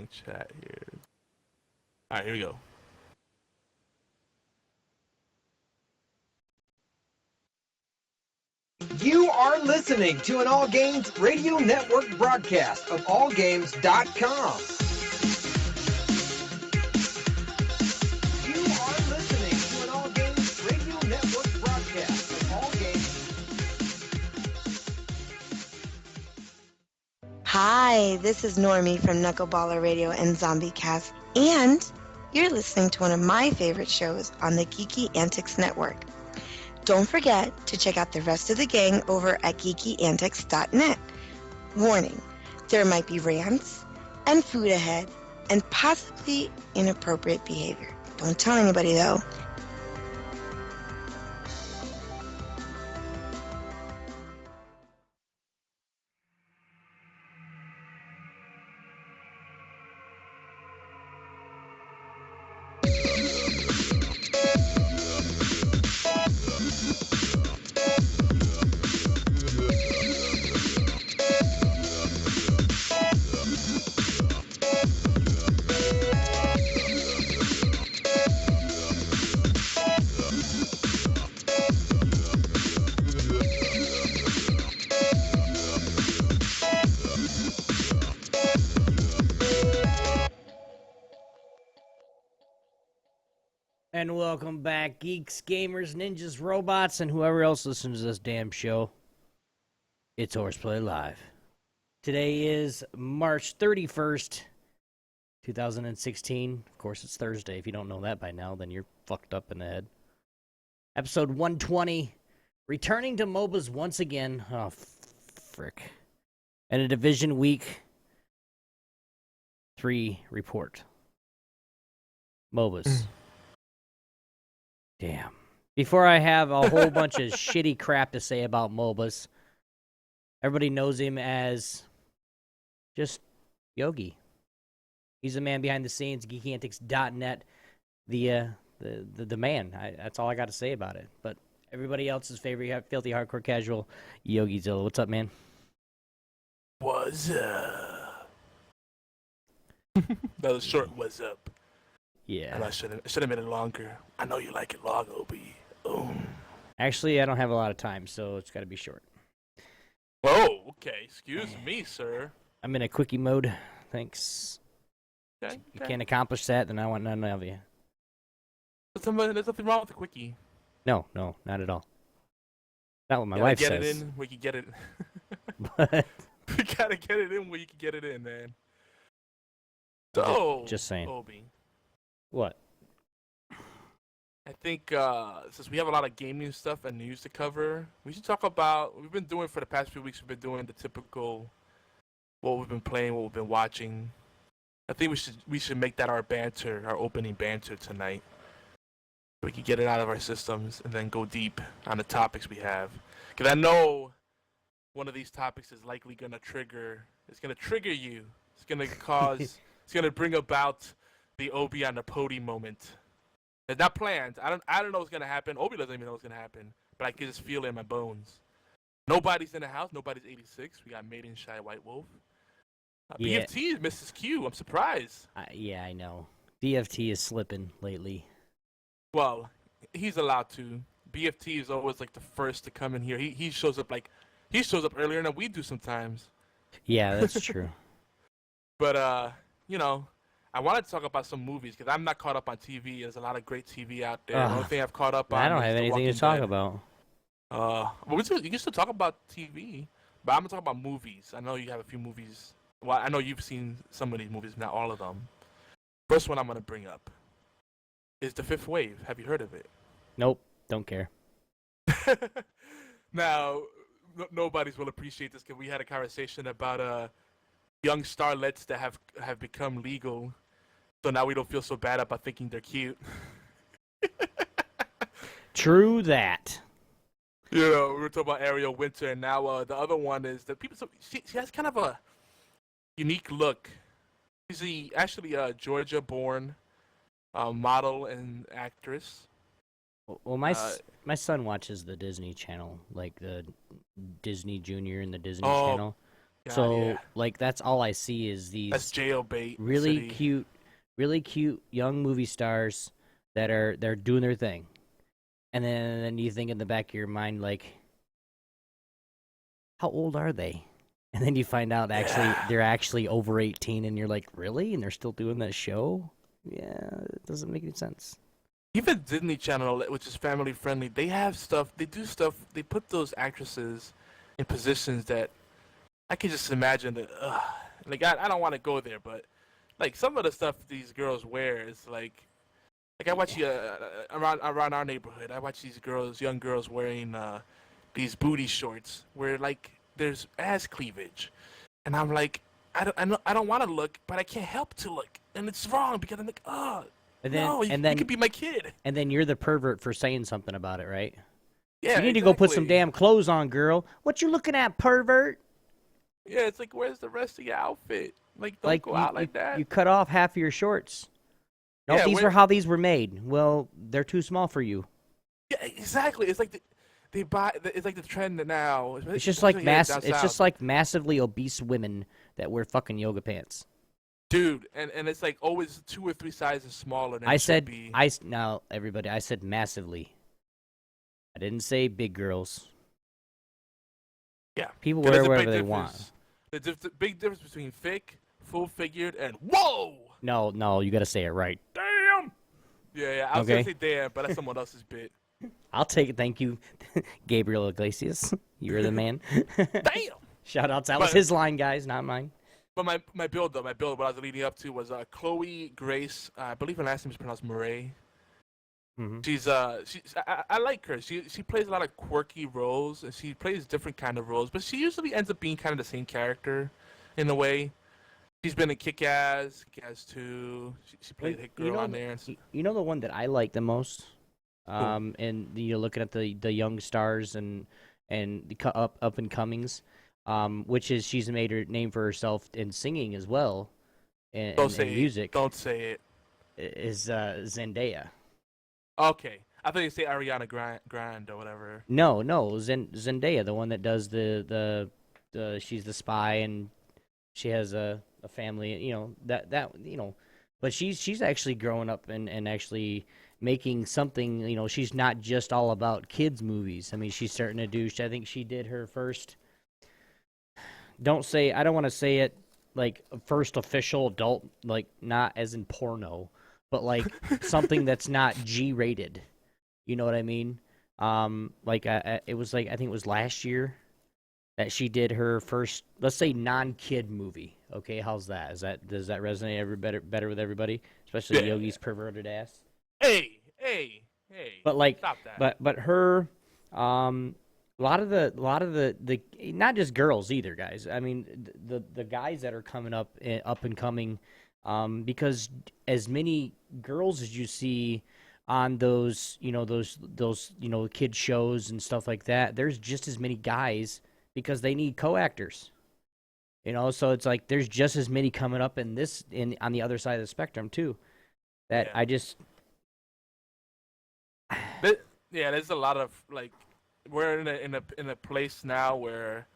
wrong chat here. All right, here we go. You are listening to an All Games Radio Network broadcast of AllGames.com. You are listening to an All Games Radio Network broadcast of All Games. Hi, this is Normie from Knuckleballer Radio and Zombie Cast, and you're listening to one of my favorite shows on the Geeky Antics Network. Don't forget to check out the rest of the gang over at geekyantics.net. Warning, there might be rants and food ahead and possibly inappropriate behavior. Don't tell anybody though. And welcome back, geeks, gamers, ninjas, robots, and whoever else listens to this damn show. It's HorsePlay Live. Today is March 31st, 2016. Of course, it's Thursday. If you don't know that by now, then you're fucked up in the head. Episode 120. Returning to MOBAs once again. Oh, frick. And a Division Week 3 report. MOBAs. Damn. Before I have a whole bunch of shitty crap to say about MOBAs, everybody knows him as just Yogi. He's the man behind the scenes, geekyantics.net, the man. That's all I got to say about it. But everybody else's favorite filthy hardcore casual, Yogizilla. What's up, man? What's up? That was short. What's up? Yeah. And I should have made it longer. I know you like it long, Obi. Actually, I don't have a lot of time, so it's got to be short. Oh, okay. Excuse me, sir. I'm in a quickie mode. Thanks. Okay. You can't accomplish that, then I want none of you. There's nothing wrong with the quickie. No, not at all. Not what my wife get says. It in where you get it. But We gotta get it in where you can get it in, man. So, just saying. Obi. What? I think since we have a lot of gaming stuff and news to cover, we should talk about. We've been doing for the past few weeks. We've been doing the typical, what we've been playing, what we've been watching. I think we should make that our banter, our opening banter tonight. We can get it out of our systems and then go deep on the topics we have. Because I know one of these topics is likely gonna trigger. It's gonna trigger you. It's gonna cause. It's gonna bring about the Obi on the podium moment. It's not planned. I don't know what's gonna happen. Obi doesn't even know what's gonna happen. But I can just feel it in my bones. Nobody's in the house. Nobody's 86. We got Maiden Shy White Wolf. Yeah. BFT is Mrs. Q. I'm surprised. Yeah, I know. BFT is slipping lately. Well, he's allowed to. BFT is always like the first to come in here. He shows up earlier than we do sometimes. Yeah, that's true. But I wanted to talk about some movies because I'm not caught up on TV. There's a lot of great TV out there. The only thing I've caught up on. I don't is have The anything Walking to talk Dead. about. You can still talk about TV, but I'm gonna talk about movies. I know you have a few movies. Well, I know you've seen some of these movies, not all of them. First one I'm gonna bring up is The Fifth Wave. Have you heard of it? Nope, don't care. Now, nobody's will appreciate this because we had a conversation about young starlets that have become legal. So now we don't feel so bad about thinking they're cute. True that. You know, we were talking about Ariel Winter, and now the other one is that people. So she has kind of a unique look. She's actually a Georgia-born model and actress. Well, my son watches the Disney Channel, like the Disney Junior and the Disney Channel. God, So yeah. like that's all I see is That's these jailbait really city. really cute young movie stars that they're doing their thing. And then you think in the back of your mind like, how old are they? And then you find out actually Yeah. they're actually over 18 and you're like, really? And they're still doing that show? Yeah, it doesn't make any sense. Even Disney Channel, which is family friendly, they have stuff. They do stuff. They put those actresses in positions that I can just imagine that. Like I don't want to go there, but like some of the stuff these girls wear is like I watch around our neighborhood. I watch these girls, young girls wearing these booty shorts where like there's ass cleavage, and I'm like, I don't want to look, but I can't help to look, and it's wrong because I'm like, oh And then no, you could be my kid. and then you're the pervert for saying something about it, right? Yeah, You need to go put some exactly. damn clothes on, girl. What you looking at, pervert? Yeah, it's like, where's the rest of your outfit? Like, don't Like go out like that. you cut off half of your shorts. Nope, Yeah, these where? are how these were made. Well, they're too small for you. Yeah, exactly. It's like they buy. It's like the trend now. It's just like Especially here down It's just south. like massively obese women that wear fucking yoga pants. Dude, and it's like always 2 or 3 sizes smaller than I it should said be. now everybody. I said massively. I didn't say big girls. Yeah, People 'cause wear there's a big whatever they want. difference. There's a big difference between thick, full figured, and whoa. No, you got to say it right. Damn. Yeah, I was Okay. gonna say damn, but that's someone else's bit. I'll take it. Thank you, Gabriel Iglesias. You're the man. Damn. Shout outs. That was But- his line, guys, not mine. But my build, what I was leading up to was Chloe Grace. I believe her last name is pronounced Murray. Mhm. She's I like her. She plays a lot of quirky roles, and she plays different kind of roles, but she usually ends up being kind of the same character, in a way. She's been in Kick-Ass, Kick-Ass 2. She played Hit Girl on there. You know the one that I like the most, and you're looking at the young stars and the up and comings, which is she's made her name for herself in singing as well, and music. Don't say it. Is Zendaya. Okay, I thought you say Ariana Grande or whatever. No, Zendaya, the one that does the she's the spy and she has a family, that but she's actually growing up and actually making something, she's not just all about kids movies. I mean, she's starting to do, I think she did her first, I don't want to say it like first official adult, like not as in porno, but like something that's not G-rated. You know what I mean? It was like, I think it was last year that she did her first, let's say, non-kid movie. Okay, how's that? Does that resonate better with everybody, especially Yogi's perverted ass? Hey. But like, Stop that. but her, a lot of the not just girls either, guys. I mean, the guys that are coming up and coming, because as many girls as you see on those kid shows and stuff like that, there's just as many guys because they need co-actors. So it's like there's just as many coming up on the other side of the spectrum too. That Yeah. I just there's a lot of like we're in a place now where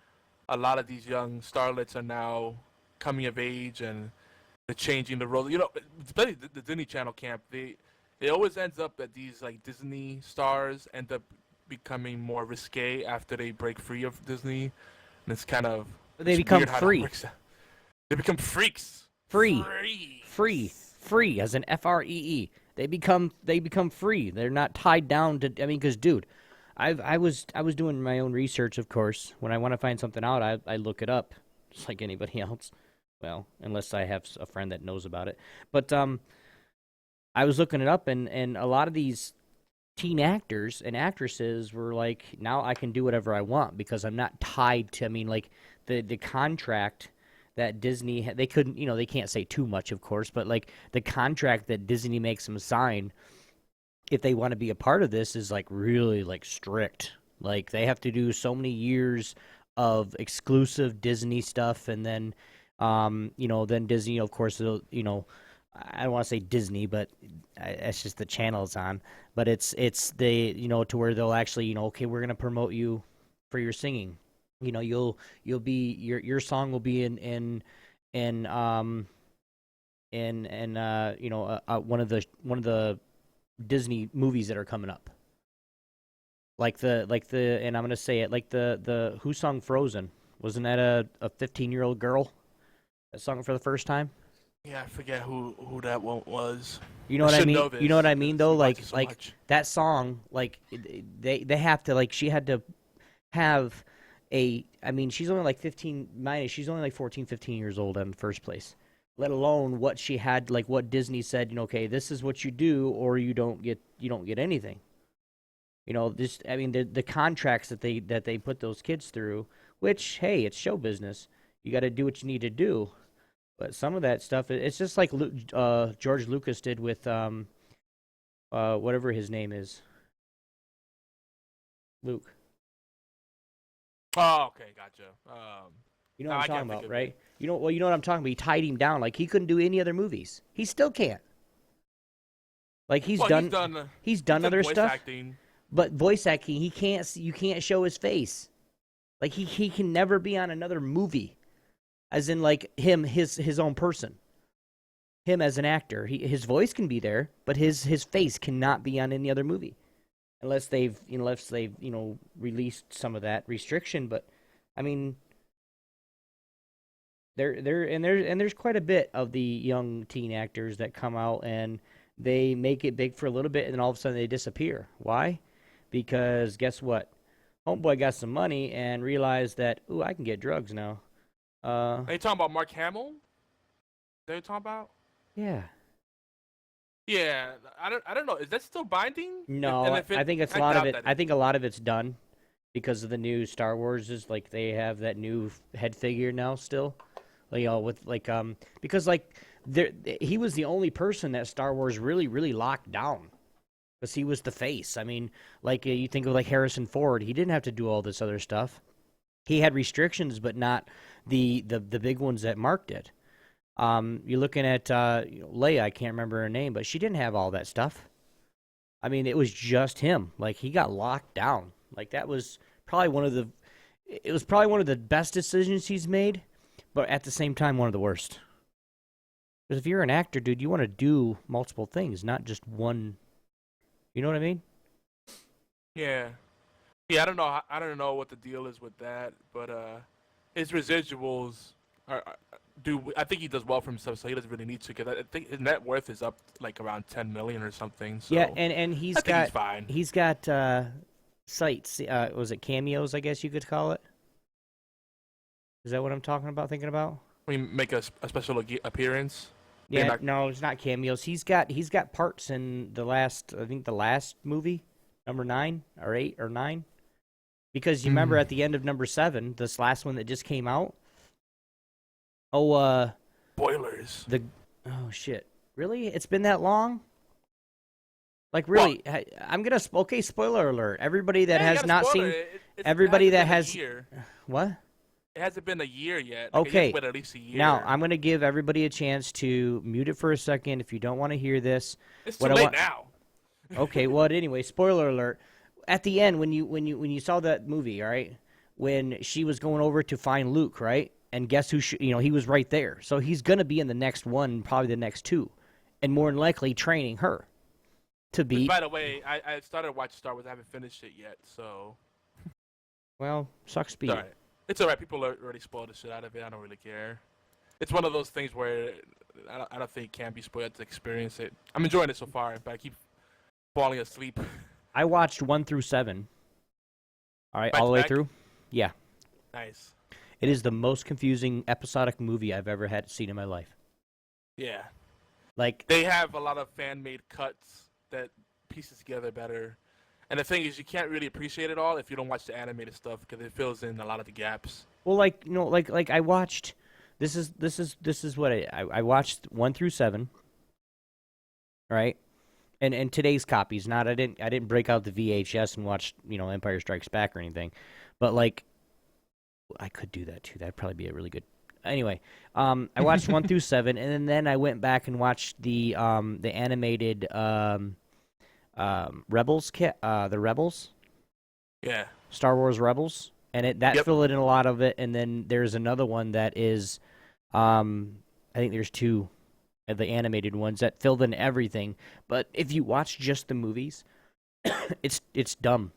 a lot of these young starlets are now coming of age and they're changing the role. Especially the Disney Channel camp. It always ends up that these like Disney stars end up becoming more risque after they break free of Disney, and it's kind of they become weird how that free. works out. They become freaks. Free, as in FREE. They become free. They're not tied down to. I mean, because dude, I was doing my own research, of course. When I want to find something out, I look it up, just like anybody else. Well, unless I have a friend that knows about it. But I was looking it up, and a lot of these teen actors and actresses were like, now I can do whatever I want because I'm not tied to. I mean, like the contract that Disney they couldn't, they can't say too much, of course, but like the contract that Disney makes them sign if they want to be a part of this is like really like strict. Like they have to do so many years of exclusive Disney stuff, and then then Disney, of course, I don't want to say Disney, but it's just the channel it's on. But it's they to where they'll actually okay, we're gonna promote you for your singing. You know, you'll be your song will be in you know one of the Disney movies that are coming up. Like the and I'm gonna say it like the who sung Frozen? Wasn't that a 15-year-old girl that sung it for the first time? Yeah, I forget who that one was. You know what I should mean? know this You know what I mean because though? we watch Like it so much. that song, like they have to like she had to have I mean she's only like 15 minus she's only like 14, 15 years old in the first place. Let alone what she had like what Disney said, you know, okay, this is what you do or you don't get anything. You know, this I mean the contracts that they put those kids through, which hey, it's show business. You got to do what you need to do. But some of that stuff, it's just like George Lucas did with whatever his name is, Luke. Oh, okay, gotcha. You know No, what I I'm talking can't think about, of right? it. You know, well, you know what I'm talking about. He tied him down like he couldn't do any other movies. He still can't. Like he's Well, done he's done other voice stuff, acting. but voice acting, he can't. You can't show his face. Like he can never be on another movie, as in like his own person. Him as an actor, his voice can be there, but his face cannot be on any other movie, unless they've released some of that restriction. But I mean, there's quite a bit of the young teen actors that come out and they make it big for a little bit, and then all of a sudden they disappear. Why? Because guess what? Homeboy got some money and realized that ooh, I can get drugs now. Are you talking about Mark Hamill? That you talking about? Yeah. Yeah, I don't know. Is that still binding? No, I think it's a lot of doubt it. that I think a lot of it's done because of the new Star Wars. Is like they have that new head figure now still, like, you know, with like because like he was the only person that Star Wars really locked down because he was the face. I mean, like you think of like Harrison Ford, he didn't have to do all this other stuff. He had restrictions, but not the big ones that Mark did. You're looking at Leia. I can't remember her name, but she didn't have all that stuff. I mean, it was just him. Like he got locked down. Like that was probably one of the. It was probably one of the best decisions he's made, but at the same time, one of the worst. Because if you're an actor, dude, you want to do multiple things, not just one. You know what I mean? Yeah, yeah. I don't know what the deal is with that, but his residuals I think he does well for himself, so he doesn't really need to. Because I think his net worth is up like around 10 million or something. So Yeah, and I think he's fine. He's got sites. Was it cameos? I guess you could call it. Is that what I'm talking about? Thinking about? We make a special appearance. Yeah, no, it's not cameos. He's got parts in the last. I think the last movie, number 9 or 8 or 9. Because you remember at the end of number 7, this last one that just came out. Oh, spoilers. Oh shit! Really? It's been that long? Like really? Well, I'm gonna. Okay, spoiler alert! Everybody that has not seen, everybody that has. What? It hasn't been a year yet. Okay. At least a year. Now I'm gonna give everybody a chance to mute it for a second if you don't want to hear this. It's too late now. Okay. Well, anyway, spoiler alert. At the end, when you saw that movie, all right, when she was going over to find Luke, right? And guess who? He was right there. So he's going to be in the next one, probably the next 2, and more than likely training her to be. Which, by the way, I started watching Star Wars. I haven't finished it yet, so. Well, sucks be. It's all right. People already spoiled the shit out of it. I don't really care. It's one of those things where I don't think it can be spoiled to experience it. I'm enjoying it so far, but I keep falling asleep. I watched 1 through 7. All right, all the way through. Yeah. Nice. It is the most confusing episodic movie I've ever seen in my life. Yeah. Like they have a lot of fan-made cuts that pieces together better. And the thing is, you can't really appreciate it all if you don't watch the animated stuff because it fills in a lot of the gaps. Well, like I watched. This is what I watched 1 through 7. Right, and today's copies. I didn't break out the VHS and watch Empire Strikes Back or anything, but like. I could do that too. That'd probably be a really good. Anyway, I watched 1 through 7, and then I went back and watched the animated Rebels the Rebels. Yeah. Star Wars Rebels, and that filled in a lot of it. And then there's another one that is, I think there's two of the animated ones that filled in everything. But if you watch just the movies, it's dumb.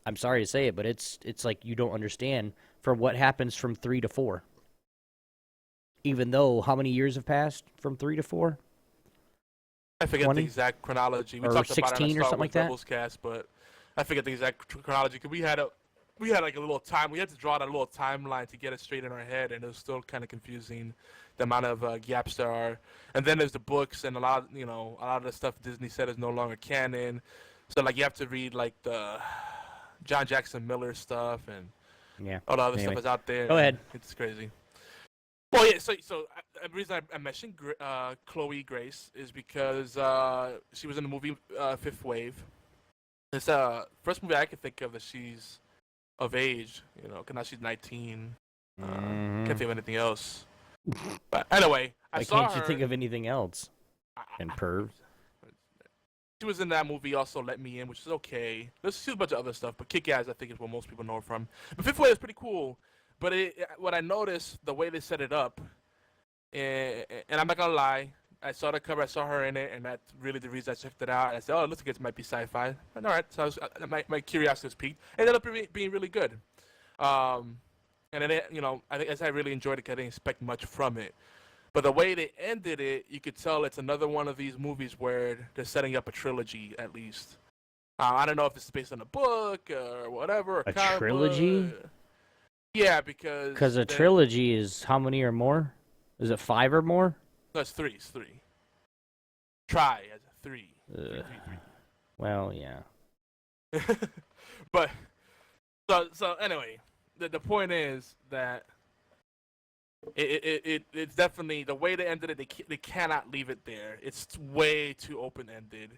I'm sorry to say it, but it's like you don't understand for what happens from 3 to 4. Even though how many years have passed from 3 to 4? I forget 20? the exact chronology. We Or talked 16 about it on or Star something Wars like that? Rebels cast, but I forget the exact chronology because we had like a little time. We had to draw that little timeline to get it straight in our head, and it was still kind of confusing the amount of gaps there are. And then there's the books, and a lot of the stuff Disney said is no longer canon. So like you have to read like the John Jackson Miller stuff and all the other stuff that's out there. Go ahead. It's crazy. Well, yeah. So the reason I mentioned Chloe Grace is because she was in the movie Fifth Wave. It's first movie I can think of that she's of age. Because now she's 19. Can't think of anything else. But anyway, I saw can't her. you think of anything else? And perv. She was in that movie also, Let Me In, which is okay. There's a bunch of other stuff, but Kick-Ass I think is what most people know her from. But Fifth Wave is pretty cool. But what I noticed, the way they set it up, and I'm not gonna lie, I saw the cover, I saw her in it, and that's really the reason I checked it out. And I said, oh, it looks like it might be sci-fi. And all right, so my curiosity was piqued. It ended up being really good. And then I guess I really enjoyed it because I didn't expect much from it. But the way they ended it, you could tell it's another one of these movies where they're setting up a trilogy, at least. I don't know if this is based on a book or whatever. A trilogy? Yeah, because a trilogy is how many or more? Is it 5 or more? No, it's 3. It's 3. Try as a 3. Three. Well, yeah. But so anyway, the point is that it's definitely the way they ended it. They cannot leave it there. It's way too open ended,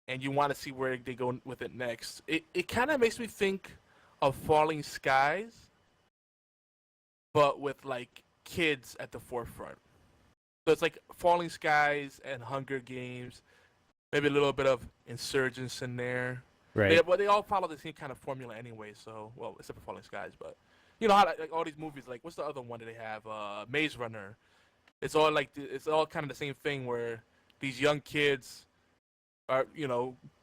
and you want to see where they go with it next. It kind of makes me think of Falling Skies, but with like kids at the forefront. So it's like Falling Skies and Hunger Games, maybe a little bit of Insurgents in there. Right. But they all follow the same kind of formula anyway. So, well, except for Falling Skies, but you know how like all these movies, like what's the other one that they have? Maze Runner. It's all like it's all kind of the same thing where these young kids are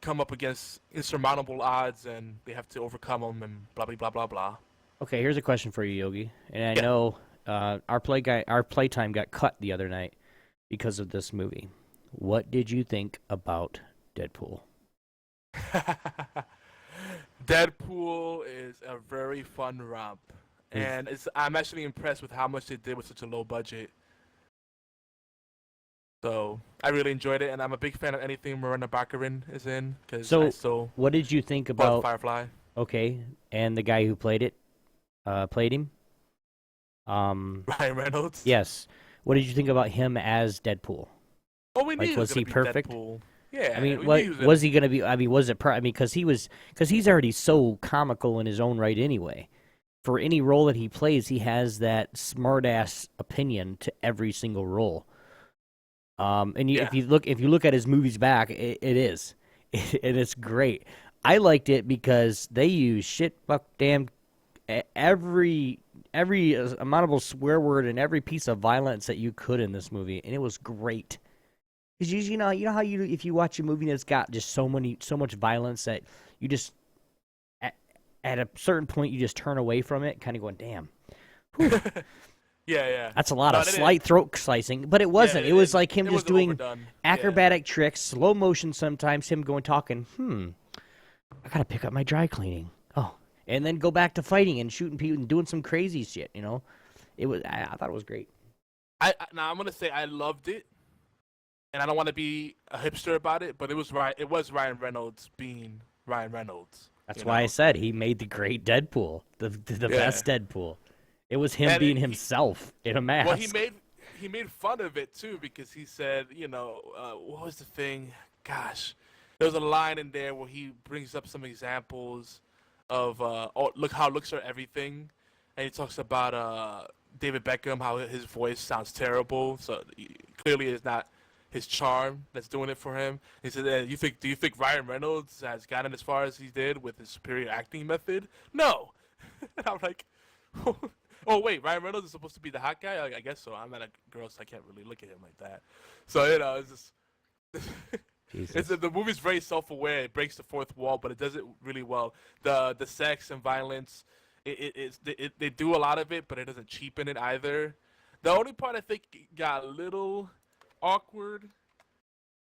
come up against insurmountable odds and they have to overcome them and blah blah blah blah blah. Okay, here's a question for you, Yogi. And I know our playtime got cut the other night because of this movie. What did you think about Deadpool? Deadpool is a very fun romp, and I'm actually impressed with how much they did with such a low budget. So I really enjoyed it, and I'm a big fan of anything Miranda Baccarin is in. What did you think about Firefly? Okay, and the guy who played him? Ryan Reynolds. Yes. What did you think about him as Deadpool? Oh, we knew was he perfect? Deadpool. Yeah. I mean, was he going to be? I mean, was it? Because he's already so comical in his own right anyway. For any role that he plays, he has that smart-ass opinion to every single role. If you look at his movies back, it is, and it's great. I liked it because they use shit, fuck, damn, every amountable swear word and every piece of violence that you could in this movie, and it was great. Because you know how if you watch a movie that's got just so much violence that you just at a certain point you just turn away from it, kind of going, damn. Yeah. That's a lot of slight throat slicing, but it wasn't. Yeah, it was like him just doing overdone. acrobatic tricks, slow motion sometimes, him talking, I gotta pick up my dry cleaning. Oh, and then go back to fighting and shooting people and doing some crazy shit, It was. I thought it was great. Now I'm gonna say I loved it, and I don't want to be a hipster about it, but it was Ryan Reynolds being Ryan Reynolds. That's why I said he made the great Deadpool, the best Deadpool. It was him being himself in a mask. Well, he made fun of it too because he said, what was the thing? Gosh, there was a line in there where he brings up some examples of look how looks are everything, and he talks about David Beckham, how his voice sounds terrible. So clearly it's not his charm that's doing it for him. He said, do you think Ryan Reynolds has gotten as far as he did with his superior acting method? No. And I'm like, oh wait, Ryan Reynolds is supposed to be the hot guy? Like, I guess so. I'm not a girl, so I can't really look at him like that. So, it's just... the movie's very self-aware. It breaks the fourth wall, but it does it really well. The sex and violence, they do a lot of it, but it doesn't cheapen it either. The only part I think got a little awkward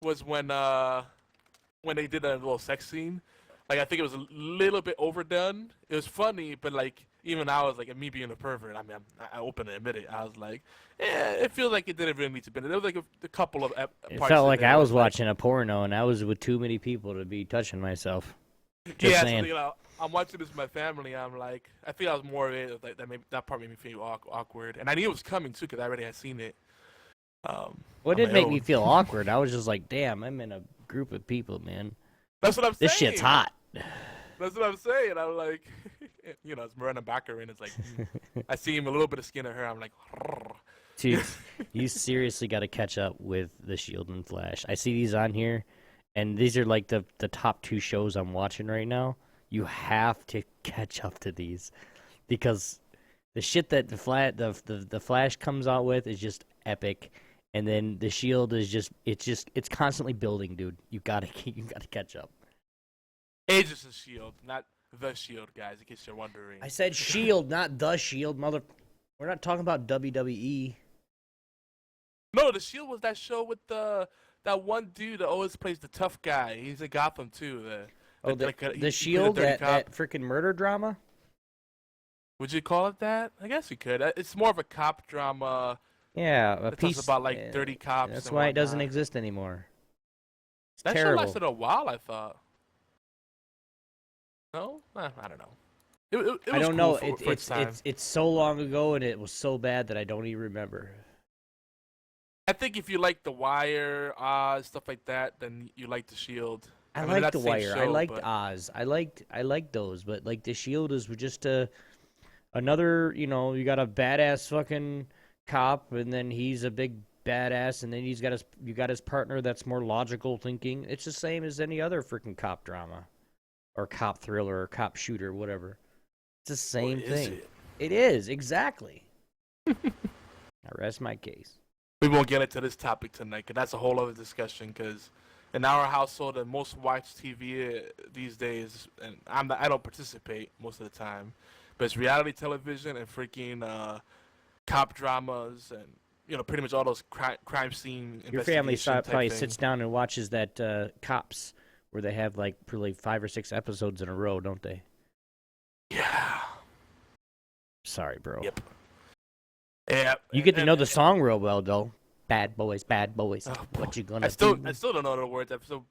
was when they did a little sex scene. Like, I think it was a little bit overdone. It was funny, but like even I was like, me being a pervert, I mean, I openly admit it. I was like, it feels like it didn't really need to be. There was like a couple of parts. It felt like I was watching a porno, and I was with too many people to be touching myself. Just saying. So, I'm watching this with my family. I'm like, I feel I was more of it. Like that part made me feel awkward, and I knew it was coming too because I already had seen it. What did make me feel awkward? I was just like, damn, I'm in a group of people, man. That's what I'm saying. This shit's hot. That's what I'm saying. I'm like, it's Miranda Backer, and it's like, I see him a little bit of skin of her. I'm like, dude, you seriously got to catch up with The Shield and Flash. I see these on here, and these are like the top 2 shows I'm watching right now. You have to catch up to these because the shit that the Flash comes out with is just epic, and then The Shield is it's constantly building, dude. You gotta catch up. Agents of Shield, not The Shield, guys. In case you're wondering. I said Shield, not The Shield, mother. We're not talking about WWE. No, The Shield was that show with that one dude that always plays the tough guy. He's in Gotham too. The Shield, that freaking murder drama. Would you call it that? I guess you could. It's more of a cop drama. Yeah, a piece about like dirty cops. That's why it doesn't exist anymore. It's that terrible. show lasted a while, I thought. No, I don't know. It was I don't cool know. for its time. It's so long ago, and it was so bad that I don't even remember. I think if you like The Wire, Oz, stuff like that, then you like The Shield. I like The Wire. I liked Oz. I liked those, but like The Shield is just another. You got a badass fucking cop, and then he's a big badass, and then you got his partner that's more logical thinking. It's the same as any other freaking cop drama, or cop thriller, or cop shooter, whatever. It's the same thing. It is exactly. I rest my case. We won't get into this topic tonight, because that's a whole other discussion. Because in our household, the most watched TV these days, and I don't participate most of the time, but it's reality television and freaking cop dramas and pretty much all those crime scene. Your family probably thing. Sits down and watches that Cops, where they have like probably 5 or 6 episodes in a row, don't they? Yeah. Sorry, bro. Yep. Yeah. You get to know the song real well, though. Bad boys, bad boys. Oh, what you gonna do? do? I still don't know the words. I'm so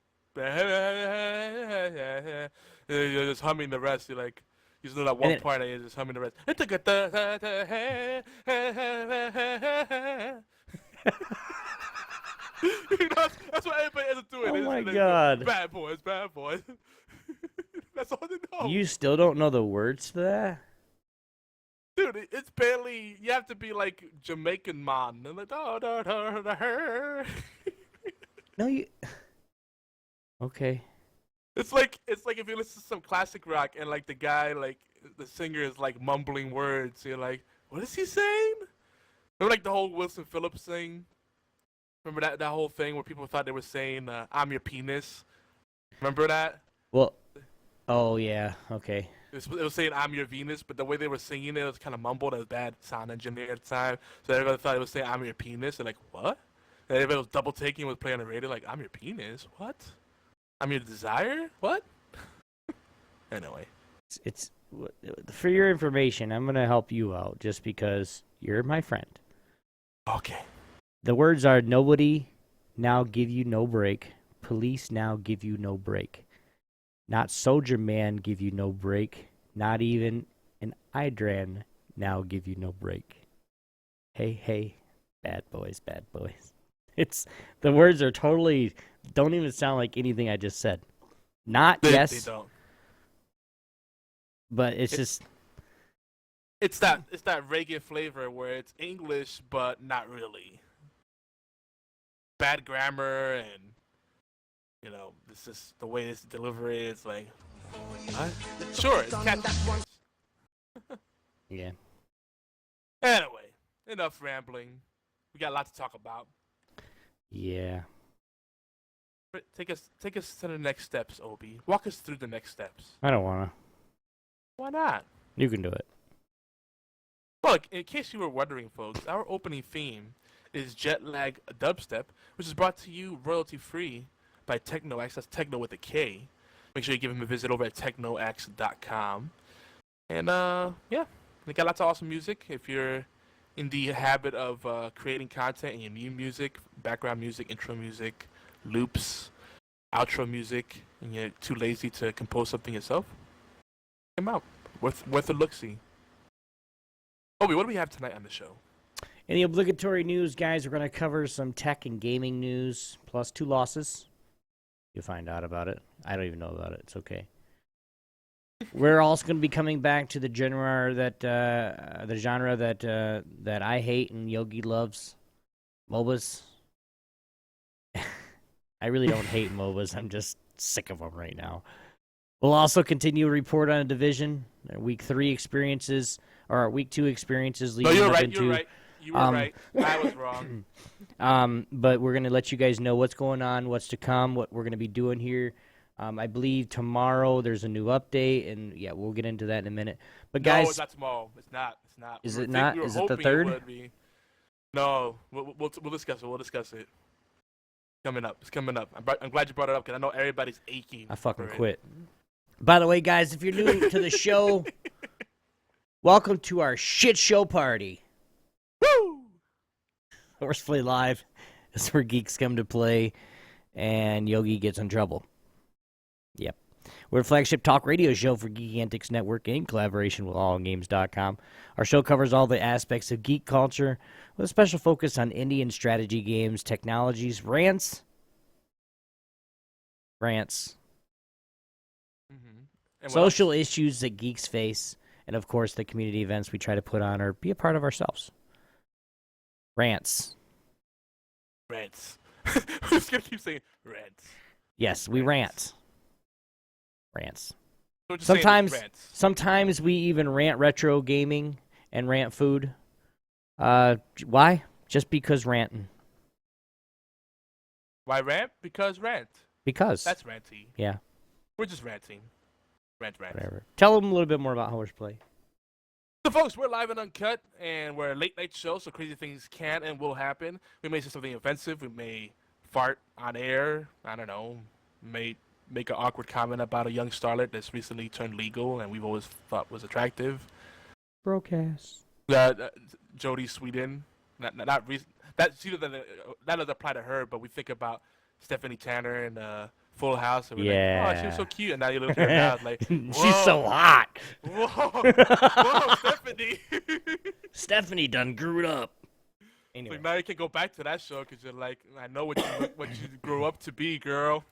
you're just humming the rest. You're like, you just know that one part. You're just humming the rest. That's what everybody ends up doing. Oh my god. Bad boys, bad boys. That's all they know. You still don't know the words to that? Dude, it's barely. You have to be like Jamaican man. And like, No, you. Okay. It's like if you listen to some classic rock and like the guy, like the singer is like mumbling words. You're like, what is he saying? Remember like the whole Wilson Phillips thing? Remember that whole thing where people thought they were saying, "I'm your penis." Remember that? Well, oh yeah, okay. It was saying "I'm your Venus," but the way they were singing it was kind of mumbled. It was bad sound engineer at the time, so everybody thought it was saying "I'm your penis." They're like, "What?" And everybody was double taking, was playing on the radio like, "I'm your penis, what? I'm your desire, what?" Anyway, it's for your information. I'm gonna help you out just because you're my friend. Okay. The words are: nobody now give you no break. Police now give you no break. Not soldier man give you no break. Not even an Idran now give you no break. Hey, hey, bad boys, bad boys. It's the words are totally don't even sound like anything I just said. Yes. They don't. But it's just it's that reggae flavor where it's English but not really. Bad grammar and this is the way this delivery is like. What? Sure, it's catchy. Yeah. Anyway, enough rambling. We got a lot to talk about. Yeah. Take us to the next steps, Obi. Walk us through the next steps. I don't wanna. Why not? You can do it. Look, in case you were wondering, folks, our opening theme is Jet Lag Dubstep, which is brought to you royalty-free by TechnoX. That's Techno with a K. Make sure you give him a visit over at technox.com. And, yeah, they got lots of awesome music. If you're in the habit of creating content and you need music, background music, intro music, loops, outro music, and you're too lazy to compose something yourself, check them out. Worth a look-see. Obi, what do we have tonight on the show? In the obligatory news, guys, we're going to cover some tech and gaming news, plus 2 losses. You'll find out about it. I don't even know about it. It's okay. We're also going to be coming back to the genre that I hate and Yogi loves, MOBAs. I really don't hate MOBAs. I'm just sick of them right now. We'll also continue to report on a division, week 3 experiences, or our week 2 experiences leading you're up right, into. You're right. You were right. I was wrong. But we're going to let you guys know what's going on, what's to come, what we're going to be doing here. I believe tomorrow there's a new update, and yeah, we'll get into that in a minute. But guys, no, it's not tomorrow. It's not. Is it not? Is it the 3rd? No, we'll discuss it. We'll discuss it. Coming up. It's coming up. I'm glad you brought it up because I know everybody's aching. I fucking quit. By the way, guys, if you're new to the show, welcome to our shit show party. Woo! HorsePlay Live is where geeks come to play, and Yogi gets in trouble. Yep. We're a flagship talk radio show for Geek Antics Network in collaboration with allgames.com. Our show covers all the aspects of geek culture with a special focus on indie and strategy games, technologies, rants, social issues that geeks face, and of course the community events we try to put on or be a part of ourselves. Rants. I'm just going to keep saying rants. Yes, we rant. Rants. So Sometimes we even rant retro gaming and rant food. Why? Just because ranting. Why rant? Because rant. Because. That's ranty. Yeah. We're just ranting. Rant. Whatever. Tell them a little bit more about HorsePlay. So, folks, we're live and uncut, and we're a late-night show, so crazy things can and will happen. We may say something offensive. We may fart on air. I don't know. May make an awkward comment about a young starlet that's recently turned legal and we've always thought was attractive. Broadcast. Jodie Sweden. That doesn't apply to her, but we think about Stephanie Tanner and Full House. And we're like, oh, she was so cute. And now you look at her now, it's like, she's so hot. Whoa, Stephanie. Stephanie done grew up. Anyway. Like now you can go back to that show because you're like, I know what you grew up to be, girl.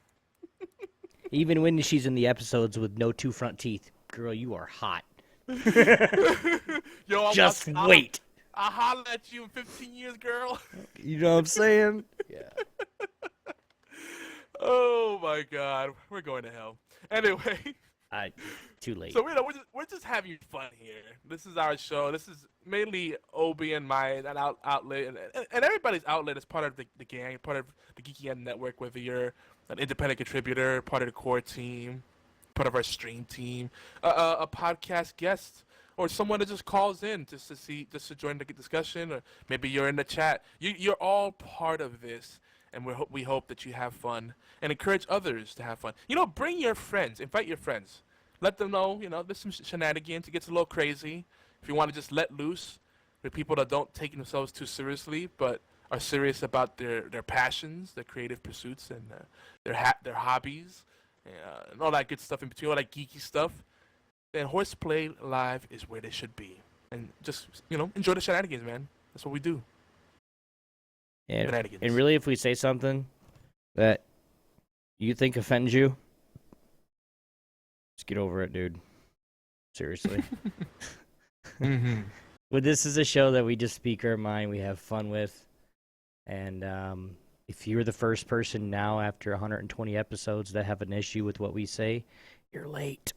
Even when she's in the episodes with no 2 front teeth, girl, you are hot. Yo, just wait. I'll holler at you in 15 years, girl. You know what I'm saying? Yeah. Oh my God, we're going to hell. Anyway. Too late. So we're just having fun here. This is our show. This is mainly Obi and my outlet, and everybody's outlet is part of the gang, part of the Geeky Network. Whether you're an independent contributor, part of the core team, part of our stream team, a podcast guest, or someone that just calls in just to join the discussion, or maybe you're in the chat. You're all part of this, and we hope that you have fun and encourage others to have fun. Bring your friends, invite your friends. Let them know, there's some shenanigans. It gets a little crazy. If you want to just let loose with people that don't take themselves too seriously, but are serious about their passions, their creative pursuits, and their hobbies, and all that good stuff in between, all that geeky stuff, then HorsePlay Live is where they should be. And just, enjoy the shenanigans, man. That's what we do. And really, if we say something that you think offends you, just get over it, dude. Seriously. Mm-hmm. But this is a show that we just speak our mind, we have fun with. And if you're the first person now after 120 episodes that have an issue with what we say, you're late.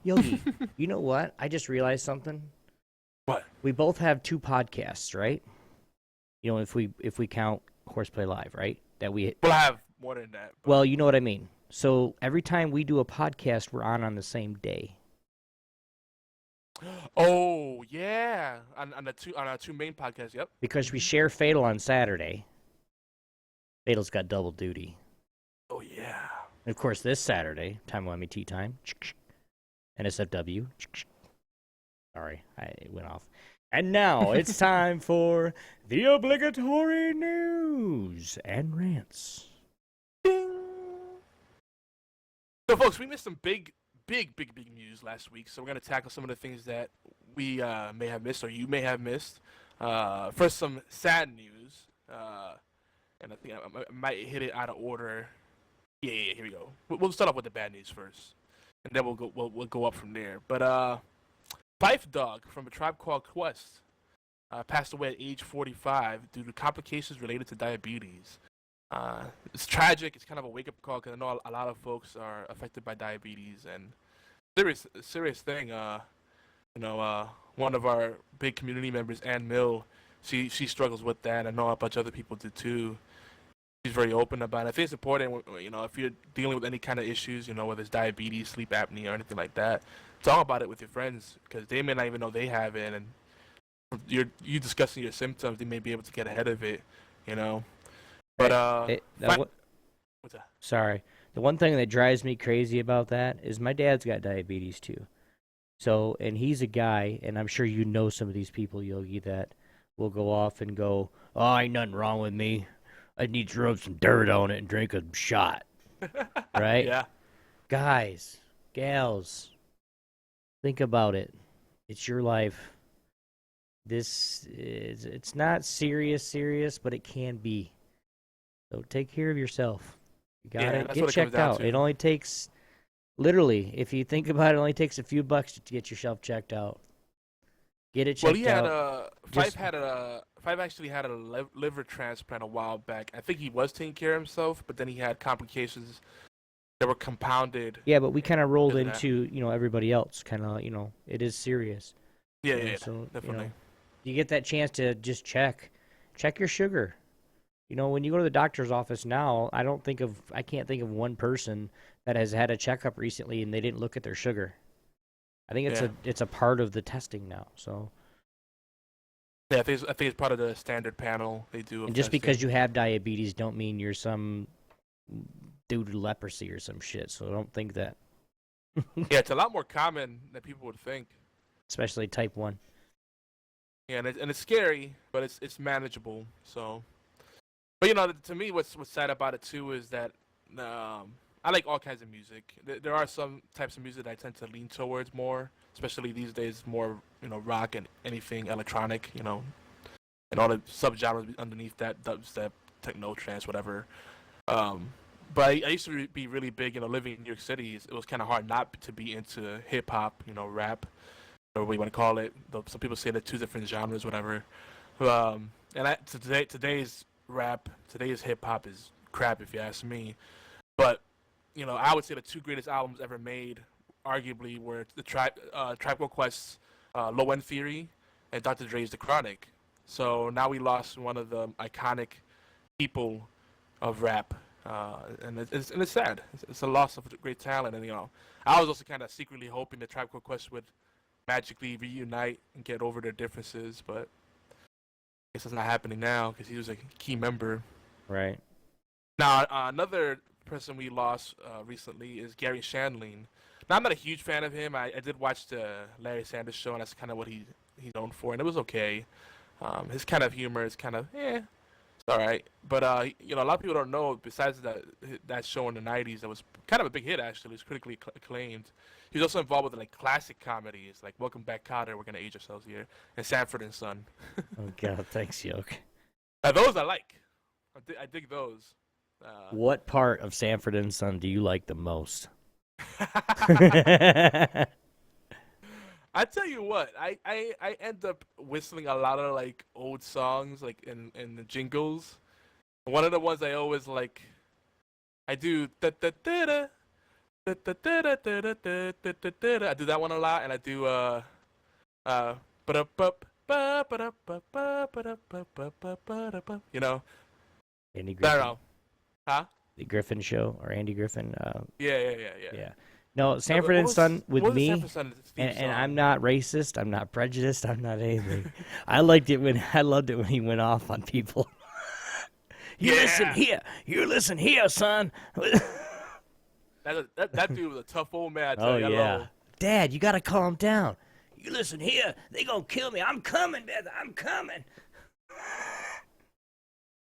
Yogi, you know what? I just realized something. What? We both have 2 podcasts, right? You know, if we count Horseplay Live, right? That we. Well, I have more than that. But... Well, you know what I mean. So every time we do a podcast, we're on the same day. Oh yeah, on our 2 main podcasts. Yep. Because we share Fatal on Saturday. Fatal's got double duty. Oh yeah. And of course, this Saturday, Time Whammy Tea Time, NSFW. Sorry, I went off. And now it's time for the obligatory news and rants. Ding. So, folks, we missed some big news last week. So we're gonna tackle some of the things that we may have missed or you may have missed. First, some sad news, and I think I might hit it out of order. Yeah, here we go. We'll start off with the bad news first, and then we'll go up from there. But Fife Dog from A Tribe Called Quest passed away at age 45 due to complications related to diabetes. It's tragic. It's kind of a wake-up call because I know a lot of folks are affected by diabetes and serious thing. One of our big community members, Ann Mill, she struggles with that. I know a bunch of other people do too. She's very open about it. I think it's important, if you're dealing with any kind of issues, whether it's diabetes, sleep apnea, or anything like that, talk about it with your friends because they may not even know they have it, and you discussing your symptoms, they may be able to get ahead of it, But what's that? Sorry, the one thing that drives me crazy about that is my dad's got diabetes too. So, and he's a guy, and I'm sure you know some of these people, Yogi, that will go off and go, "Oh, ain't nothing wrong with me. I need to rub some dirt on it and drink a shot." Right? Yeah. Guys, gals, think about it. It's your life. It's not serious, but it can be. So take care of yourself. You gotta get checked out. It only takes, literally, if you think about it, it only takes a few bucks to get yourself checked out. Get it checked out. Five actually had a liver transplant a while back. I think he was taking care of himself, but then he had complications that were compounded. Yeah, but we kind of rolled into everybody else. Kind of it is serious. Yeah, so, definitely. You get that chance to just check your sugar. When you go to the doctor's office now, I can't think of one person that has had a checkup recently and they didn't look at their sugar. I think it's a part of the testing now. So. Yeah, I think it's part of the standard panel they do. And just because you have diabetes, don't mean you're some dude with leprosy or some shit. So don't think that. Yeah, it's a lot more common than people would think. Especially type 1. Yeah, and it's scary, but it's manageable. So, but to me, what's sad about it too is that I like all kinds of music. There are some types of music that I tend to lean towards more, especially these days, more rock and anything electronic, and all the subgenres underneath that, dubstep, techno, trance, whatever. But I used to be really big, living in New York City. It was kind of hard not to be into hip hop, rap, or what you want to call it. Some people say they're 2 different genres, whatever. And today's rap, today's hip hop is crap, if you ask me. But I would say the 2 greatest albums ever made, arguably, were the Tribe Called Quest's Low End Theory and Dr. Dre's The Chronic. So now we lost one of the iconic people of rap, and it's sad. It's a loss of great talent. And I was also kind of secretly hoping the Tribe Called Quest would magically reunite and get over their differences, but I guess it's not happening now because he was a key member. Right. Now another person we lost recently is Gary Shandling. Now, I'm not a huge fan of him. I did watch the Larry Sanders Show, and that's kind of what he's known for, and it was okay. His kind of humor is kind of, it's all right. But, a lot of people don't know, besides that show in the 90s, that was kind of a big hit, actually. It was critically acclaimed. He was also involved with, classic comedies, like Welcome Back, Kotter, we're going to age ourselves here, and Sanford and Son. Oh, God, thanks, Yoke. Those I like. I dig those. What part of Sanford and Son do you like the most? I tell you what, I end up whistling a lot of old songs in the jingles. One of the ones I always I do da da da da da da da da da da da da. I do that one a lot, and I do You know, Andy I don't Griffin, know, huh? the Griffin Show, or Andy Griffin. Yeah. Yeah. No, What Sanford and was Son with what was the Sanford me, Son theme and I'm song? not racist. I'm not prejudiced. I'm not anything. I loved it when he went off on people. You listen Yeah, here. You listen here, son. that dude was a tough old man. I tell Oh you, I love yeah, him. Dad, you gotta calm down. You listen here. They gonna kill me. I'm coming, Dad. I'm coming.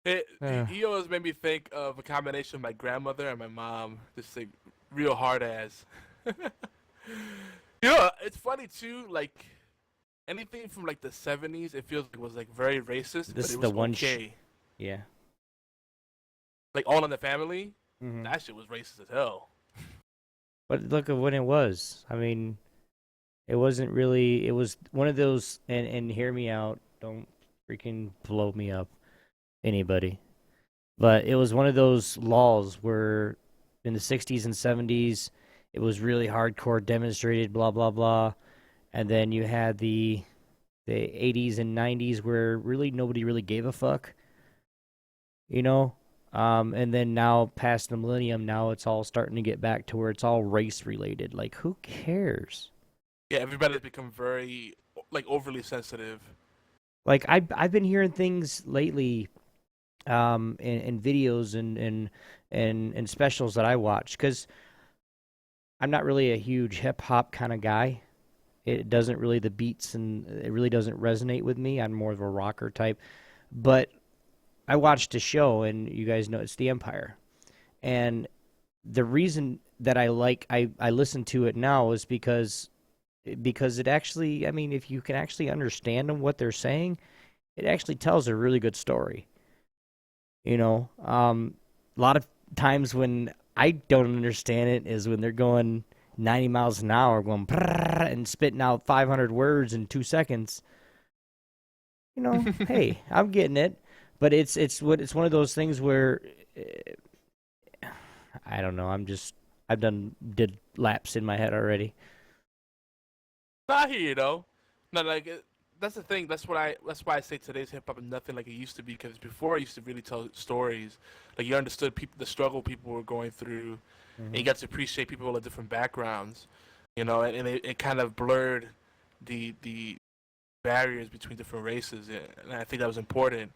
He always made me think of a combination of my grandmother and my mom, just like real hard ass. It's funny too. Like anything from like the '70s, it feels like was like very racist, This but is it the was one. okay. Yeah. Like All in the Family, Hmm. that shit was racist as hell. But look at when it was. I mean, it wasn't really. It was one of those. And hear me out. Don't freaking blow me up, anybody. But it was one of those laws where in the 60s and 70s, it was really hardcore demonstrated, blah, blah, blah. And then you had the 80s and 90s where really nobody really gave a fuck, you know? And then now, past the millennium, now it's all starting to get back to where it's all race related. Like, who cares? Yeah, everybody's become very like overly sensitive. Like, I've been hearing things lately, in videos and specials that I watch, because I'm not really a huge hip hop kind of guy. It doesn't really, the beats, and it really doesn't resonate with me. I'm more of a rocker type. But I watched a show, and you guys know it's The Empire. And the reason that I listen to it now is because it actually, I mean, if you can actually understand what they're saying, it actually tells a really good story. A lot of times when I don't understand it is when they're going 90 miles an hour, going brrrr, and spitting out 500 words in 2 seconds. Hey, I'm getting it, but it's one of those things where I don't know. Did laps in my head already. Not here, you know. No, like that's the thing. That's why I say today's hip hop is nothing like it used to be. Because before, I used to really tell stories. Like you understood the struggle people were going through, and you got to appreciate people of different backgrounds. And it kind of blurred the barriers between different races, and I think that was important.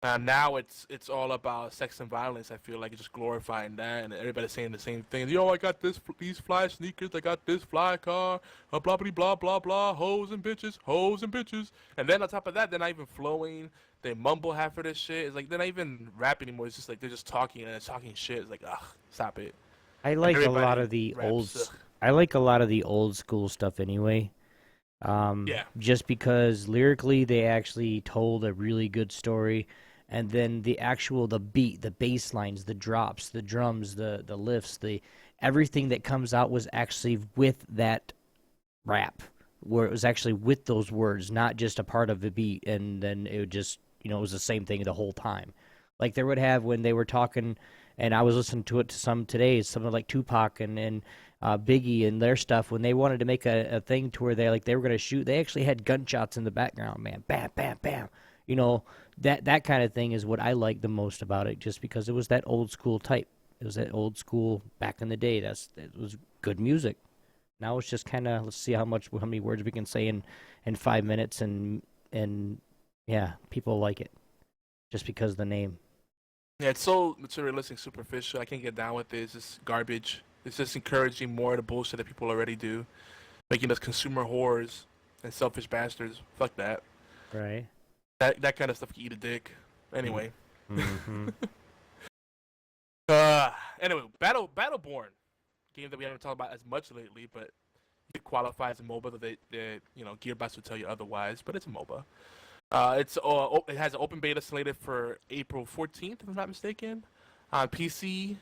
Now it's all about sex and violence. I feel like it's just glorifying that, and everybody's saying the same thing. Yo, I got these fly sneakers. I got this fly car. Blah blah blah blah blah. Hoes and bitches. And then on top of that, they're not even flowing. They mumble half of this shit. It's like they're not even rapping anymore. It's just like they're just talking and it's talking shit. It's like, ugh, stop it. I And like a lot everybody of the raps. I like a lot of the old school stuff anyway. Yeah. Just because lyrically they actually told a really good story, and then the beat, the bass lines, the drops, the drums, the lifts, the everything that comes out was actually with that rap, where it was actually with those words, not just a part of the beat, and then it would just it was the same thing the whole time. Like they would have when they were talking, and I was listening to it to some today, something like Tupac and Biggie and their stuff, when they wanted to make a thing to where they were going to shoot, they actually had gunshots in the background, man, bam, bam, bam. That kind of thing is what I like the most about it, just because it was that old school type. It was that old school back in the day. It was good music. Now it's just kind of, let's see how many words we can say in 5 minutes, and yeah, people like it just because of the name. Yeah, it's so materialistic, superficial. I can't get down with it. It's just garbage. It's just encouraging more of the bullshit that people already do, making us consumer whores and selfish bastards. Fuck that. Right. That kind of stuff can eat a dick. Anyway. Mm-hmm. Anyway, Battleborn, game that we haven't talked about as much lately, but it qualifies as a MOBA. That Gearbox will tell you otherwise, but it's a MOBA. It has an open beta slated for April 14th, if I'm not mistaken, on PC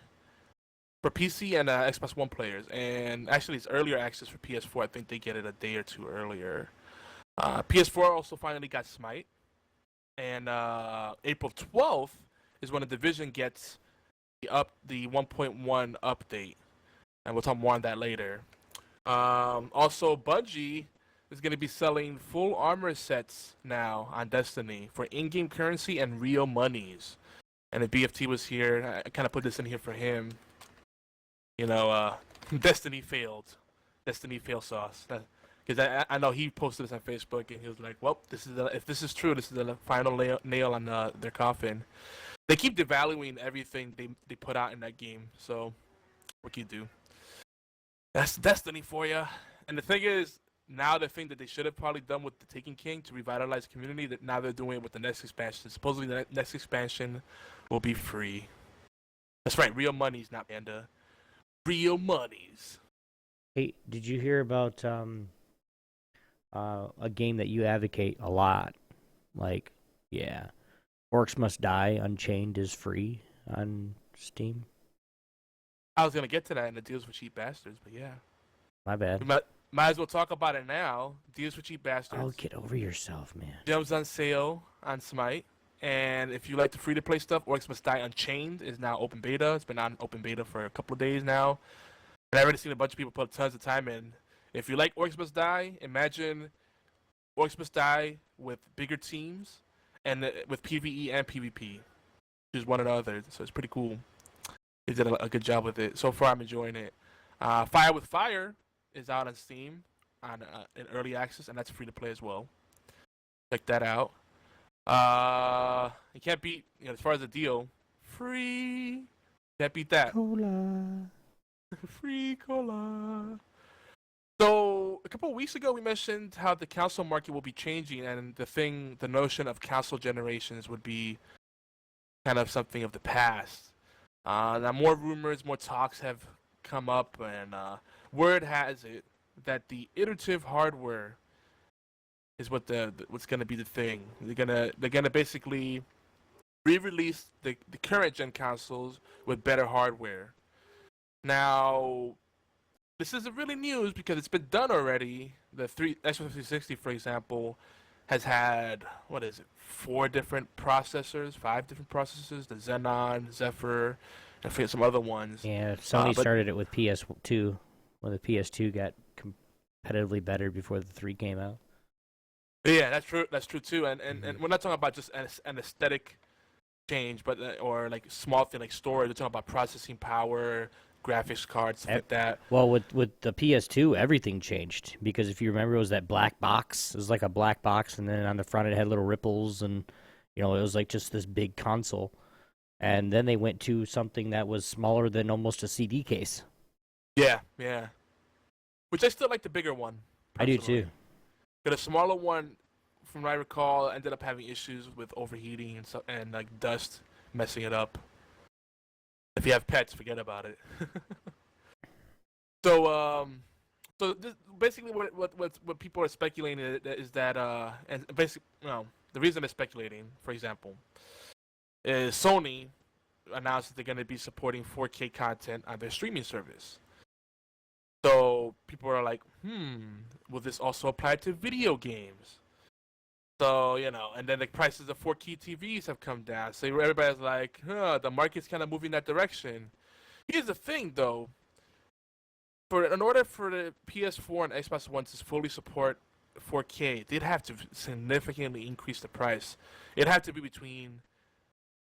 for PC and Xbox One players. And actually, it's earlier access for PS4. I think they get it a day or two earlier. PS4 also finally got Smite, and April 12th is when the Division gets the 1.1 update, and we'll talk more on that later. Also, Bungie is going to be selling full armor sets now on Destiny for in-game currency and real monies. And if BFT was here, I kind of put this in here for him. Destiny failed. Destiny fail sauce. Because I know he posted this on Facebook and he was like, well, if this is true, this is the final nail on their coffin. They keep devaluing everything they put out in that game. So what can you do? That's Destiny for you. And the thing is, now the thing that they should have probably done with the Taken King to revitalize the community, that now they're doing it with the next expansion. Supposedly the next expansion will be free. That's right, real monies, not Panda. Real monies. Hey, did you hear about a game that you advocate a lot? Like, yeah, Orcs Must Die Unchained is free on Steam. I was gonna get to that in the Deals for Cheap Bastards, but yeah. My bad. We might as well talk about it now. Deals for Cheap Bastards. Oh, get over yourself, man. Gems on sale on Smite. And if you like the free-to-play stuff, Orcs Must Die Unchained is now open beta. It's been on open beta for a couple of days now. And I've already seen a bunch of people put tons of time in. If you like Orcs Must Die, imagine Orcs Must Die with bigger teams and with PvE and PvP. Choose one or the other. So it's pretty cool. They did a good job with it. So far, I'm enjoying it. Fire with Fire is out on Steam in early access, and that's free to play as well. Check that out. You can't beat, as far as the deal, free. Can't beat that. Cola. Free cola. So a couple of weeks ago, we mentioned how the console market will be changing, and the notion of console generations would be kind of something of the past. Now more rumors, more talks have come up, and word has it that the iterative hardware is what's gonna be the thing. They're gonna basically re-release the current gen consoles with better hardware. Now, this isn't really news because it's been done already. The Xbox 360, for example, has had, 5 different processors, the Xenon, Zephyr, and I forget some other ones. Yeah, Sony started it with PS2 when the PS2 got competitively better before the 3 came out. Yeah, that's true. That's true too. And we're not talking about just an aesthetic change, but or like small thing like storage. We're talking about processing power, graphics cards, stuff like that. Well, with the PS2, everything changed because if you remember, it was that black box. It was like a black box, and then on the front it had little ripples, and it was like just this big console. And then they went to something that was smaller than almost a CD case. Yeah. Which I still like the bigger one. Personally. I do too. But a smaller one, from what I recall, ended up having issues with overheating and like dust messing it up. If you have pets, forget about it. So basically, what people are speculating is that and basically, the reason they're speculating, for example, is Sony announced that they're going to be supporting 4K content on their streaming service. So people are like, will this also apply to video games? So, and then the prices of 4K TVs have come down. So everybody's like, the market's kind of moving that direction. Here's the thing, though. In order for the PS4 and Xbox One to fully support 4K, they'd have to significantly increase the price. It'd have to be between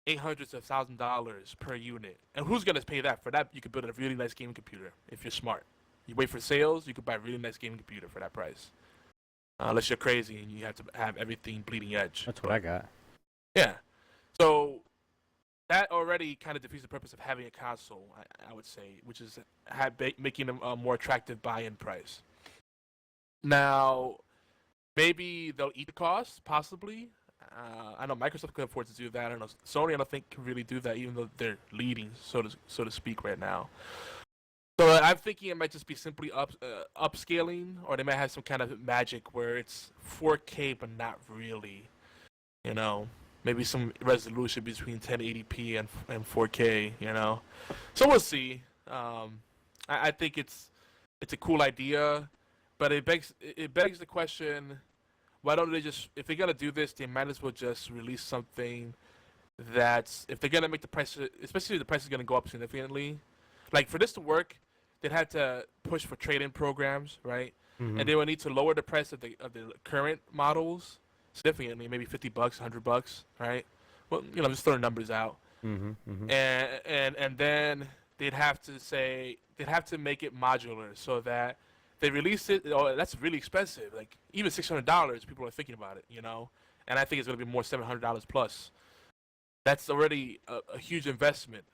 $800 to $1,000 per unit. And who's going to pay that? For that, you could build a really nice gaming computer if you're smart. You wait for sales, you could buy a really nice gaming computer for that price. Unless you're crazy and you have to have everything bleeding edge. That's what I got. Yeah. So that already kind of defeats the purpose of having a console, I would say, which is making a more attractive buy-in price. Now, maybe they'll eat the cost, possibly. I know Microsoft could afford to do that. I don't know Sony. I don't think can really do that, even though they're leading, so to speak, right now. So I'm thinking it might just be simply upscaling, or they might have some kind of magic where it's 4K but not really. Maybe some resolution between 1080p and 4K. So we'll see. I think it's a cool idea, but it begs the question: why don't they just, if they're gonna do this, they might as well just release something that's, if they're gonna make the price, especially if the price is gonna go up significantly. Like, for this to work, they'd have to push for trade-in programs, right? and they will need to lower the price of the current models significantly, maybe $50, $100, right? Well, just throwing numbers out. And then they'd have to make it modular so that they release it. Oh, that's really expensive. Like even $600, people are thinking about it, And I think it's going to be more $700 plus. That's already a huge investment.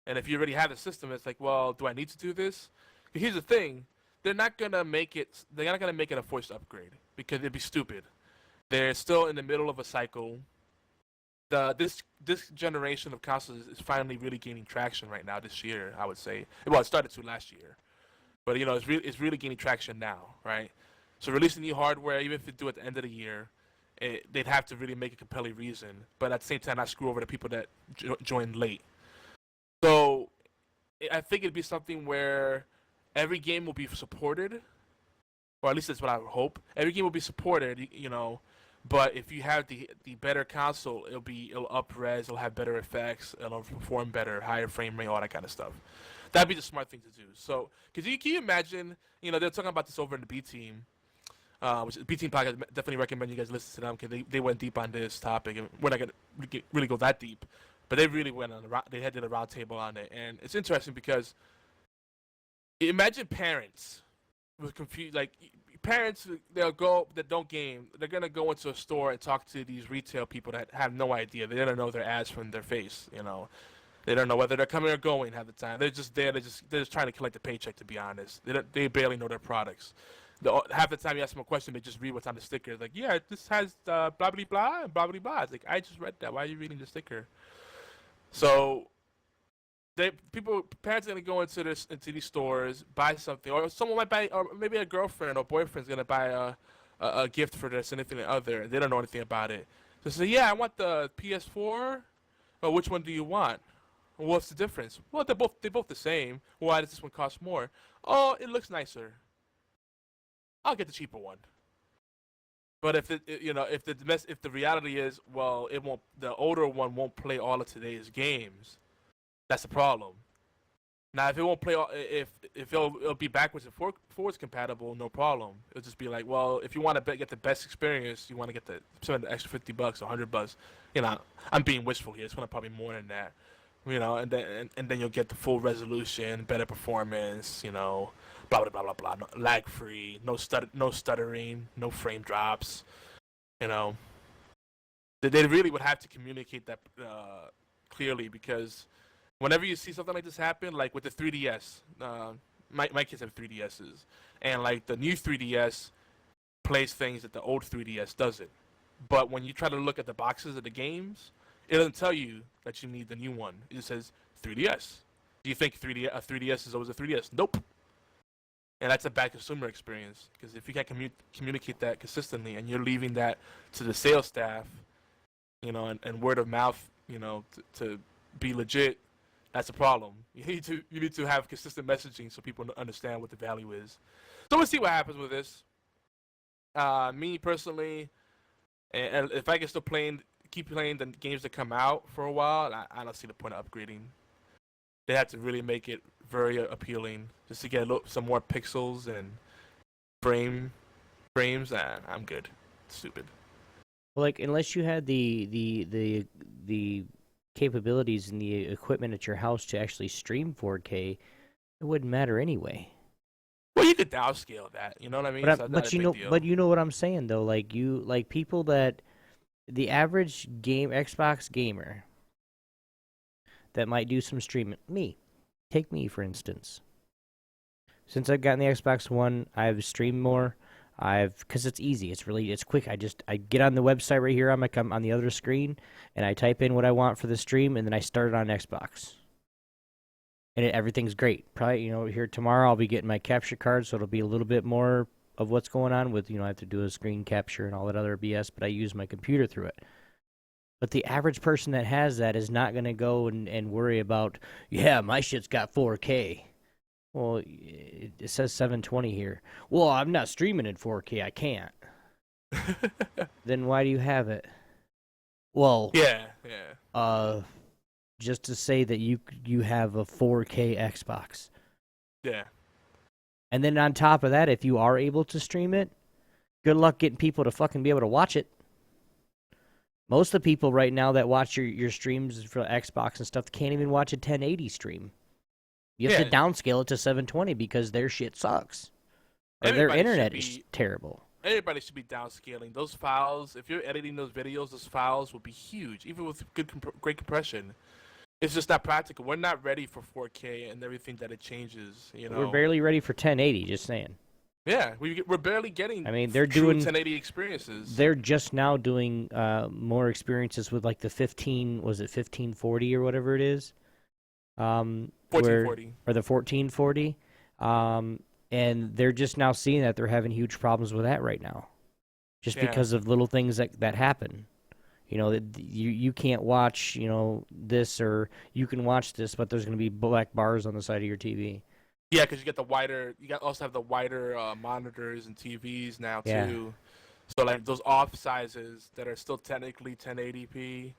And if you already have a system, it's like, well, do I need to do this? Here's the thing: they're not gonna make it a forced upgrade because it'd be stupid. They're still in the middle of a cycle. This generation of consoles is finally really gaining traction right now this year, I would say. Well, it started to last year, but it's really gaining traction now, right? So releasing new hardware, even if they do it at the end of the year, they'd have to really make a compelling reason, but at the same time not screw over the people that joined late. So I think it'd be something where every game will be supported, or at least that's what I would hope. Every game will be supported, but if you have the better console, it'll up-res, it'll have better effects, it'll perform better, higher frame rate, all that kind of stuff. That'd be the smart thing to do. So, can you imagine, they're talking about this over in the B Team, which the B Team podcast, definitely recommend you guys listen to them because they went deep on this topic, and we're not going to really go that deep. But they really went they did a round table on it, and it's interesting because imagine parents with confused, like parents that don't game, they're gonna go into a store and talk to these retail people that have no idea. They don't know their ads from their face, They don't know whether they're coming or going half the time. They're just there. They're just trying to collect a paycheck. To be honest, they barely know their products. Half the time you ask them a question, they just read what's on the sticker. It's like, yeah, this has blah blah blah and blah blah blah. It's like, I just read that. Why are you reading the sticker? So, parents are gonna go into these stores, buy something, or someone might buy, or maybe a girlfriend or boyfriend's gonna buy a gift for their significant other, and they don't know anything about it. So say, yeah, I want the PS4. Well, which one do you want? Well, what's the difference? Well, they're both the same. Why does this one cost more? Oh, it looks nicer. I'll get the cheaper one. But if the reality is, well, the older one won't play all of today's games. That's the problem. Now, if it won't play, if it'll be backwards and forwards compatible, no problem. It'll just be like, well, if you want to get the best experience, you want to spend the extra $50 or $100. I'm being wishful here. It's probably more than that. And then you'll get the full resolution, better performance. Blah blah blah blah blah. Lag free, no stuttering, no frame drops. They really would have to communicate that clearly, because whenever you see something like this happen, like with the 3DS, my kids have 3DSs, and like the new 3DS plays things that the old 3DS doesn't. But when you try to look at the boxes of the games, it doesn't tell you that you need the new one. It just says 3DS. Do you think a 3DS is always a 3DS? Nope. And that's a bad consumer experience, because if you can't communicate that consistently, and you're leaving that to the sales staff, and word of mouth, to be legit, that's a problem. You need to have consistent messaging so people understand what the value is. So we'll see what happens with this. Me personally, and if I can still keep playing the games that come out for a while, I don't see the point of upgrading. They have to really make it very appealing, just to get some more pixels and frames. I'm good. Stupid. Well, like, unless you had the capabilities and the equipment at your house to actually stream 4K, it wouldn't matter anyway. Well, you could downscale that. You know what I mean? But you know what I'm saying though. Like people that the average Xbox gamer that might do some streaming. Take me for instance. Since I've gotten the Xbox One, I've streamed more. Because it's easy. It's quick. I get on the website right here. I'm on the other screen, and I type in what I want for the stream, and then I start it on Xbox. And everything's great. Probably, here tomorrow I'll be getting my capture card, so it'll be a little bit more of what's going on with, I have to do a screen capture and all that other BS, but I use my computer through it. But the average person that has that is not going to go and worry about, yeah, my shit's got 4K. Well, it says 720 here. Well, I'm not streaming in 4K. I can't. Then why do you have it? Well, yeah. Just to say that you have a 4K Xbox. Yeah. And then on top of that, if you are able to stream it, good luck getting people to fucking be able to watch it. Most of the people right now that watch your streams for Xbox and stuff can't even watch a 1080 stream. You have to downscale it to 720 because their shit sucks. Or their internet is terrible. Everybody should be downscaling. Those files, if you're editing those videos, those files will be huge, even with great compression. It's just not practical. We're not ready for 4K and everything that it changes. You know, we're barely ready for 1080. Just saying. Yeah, we're barely getting. I mean, they're true doing 1080 experiences. They're just now doing more experiences with like the 1540 or whatever it is. 1440 or the 1440. And they're just now seeing that they're having huge problems with that right now, just because of little things that happen. You know, that you can't watch, you know, this, or you can watch this, but there's going to be black bars on the side of your TV. Yeah, because you get the wider. Also have the wider monitors and TVs now too. So like those off sizes that are still technically 1080p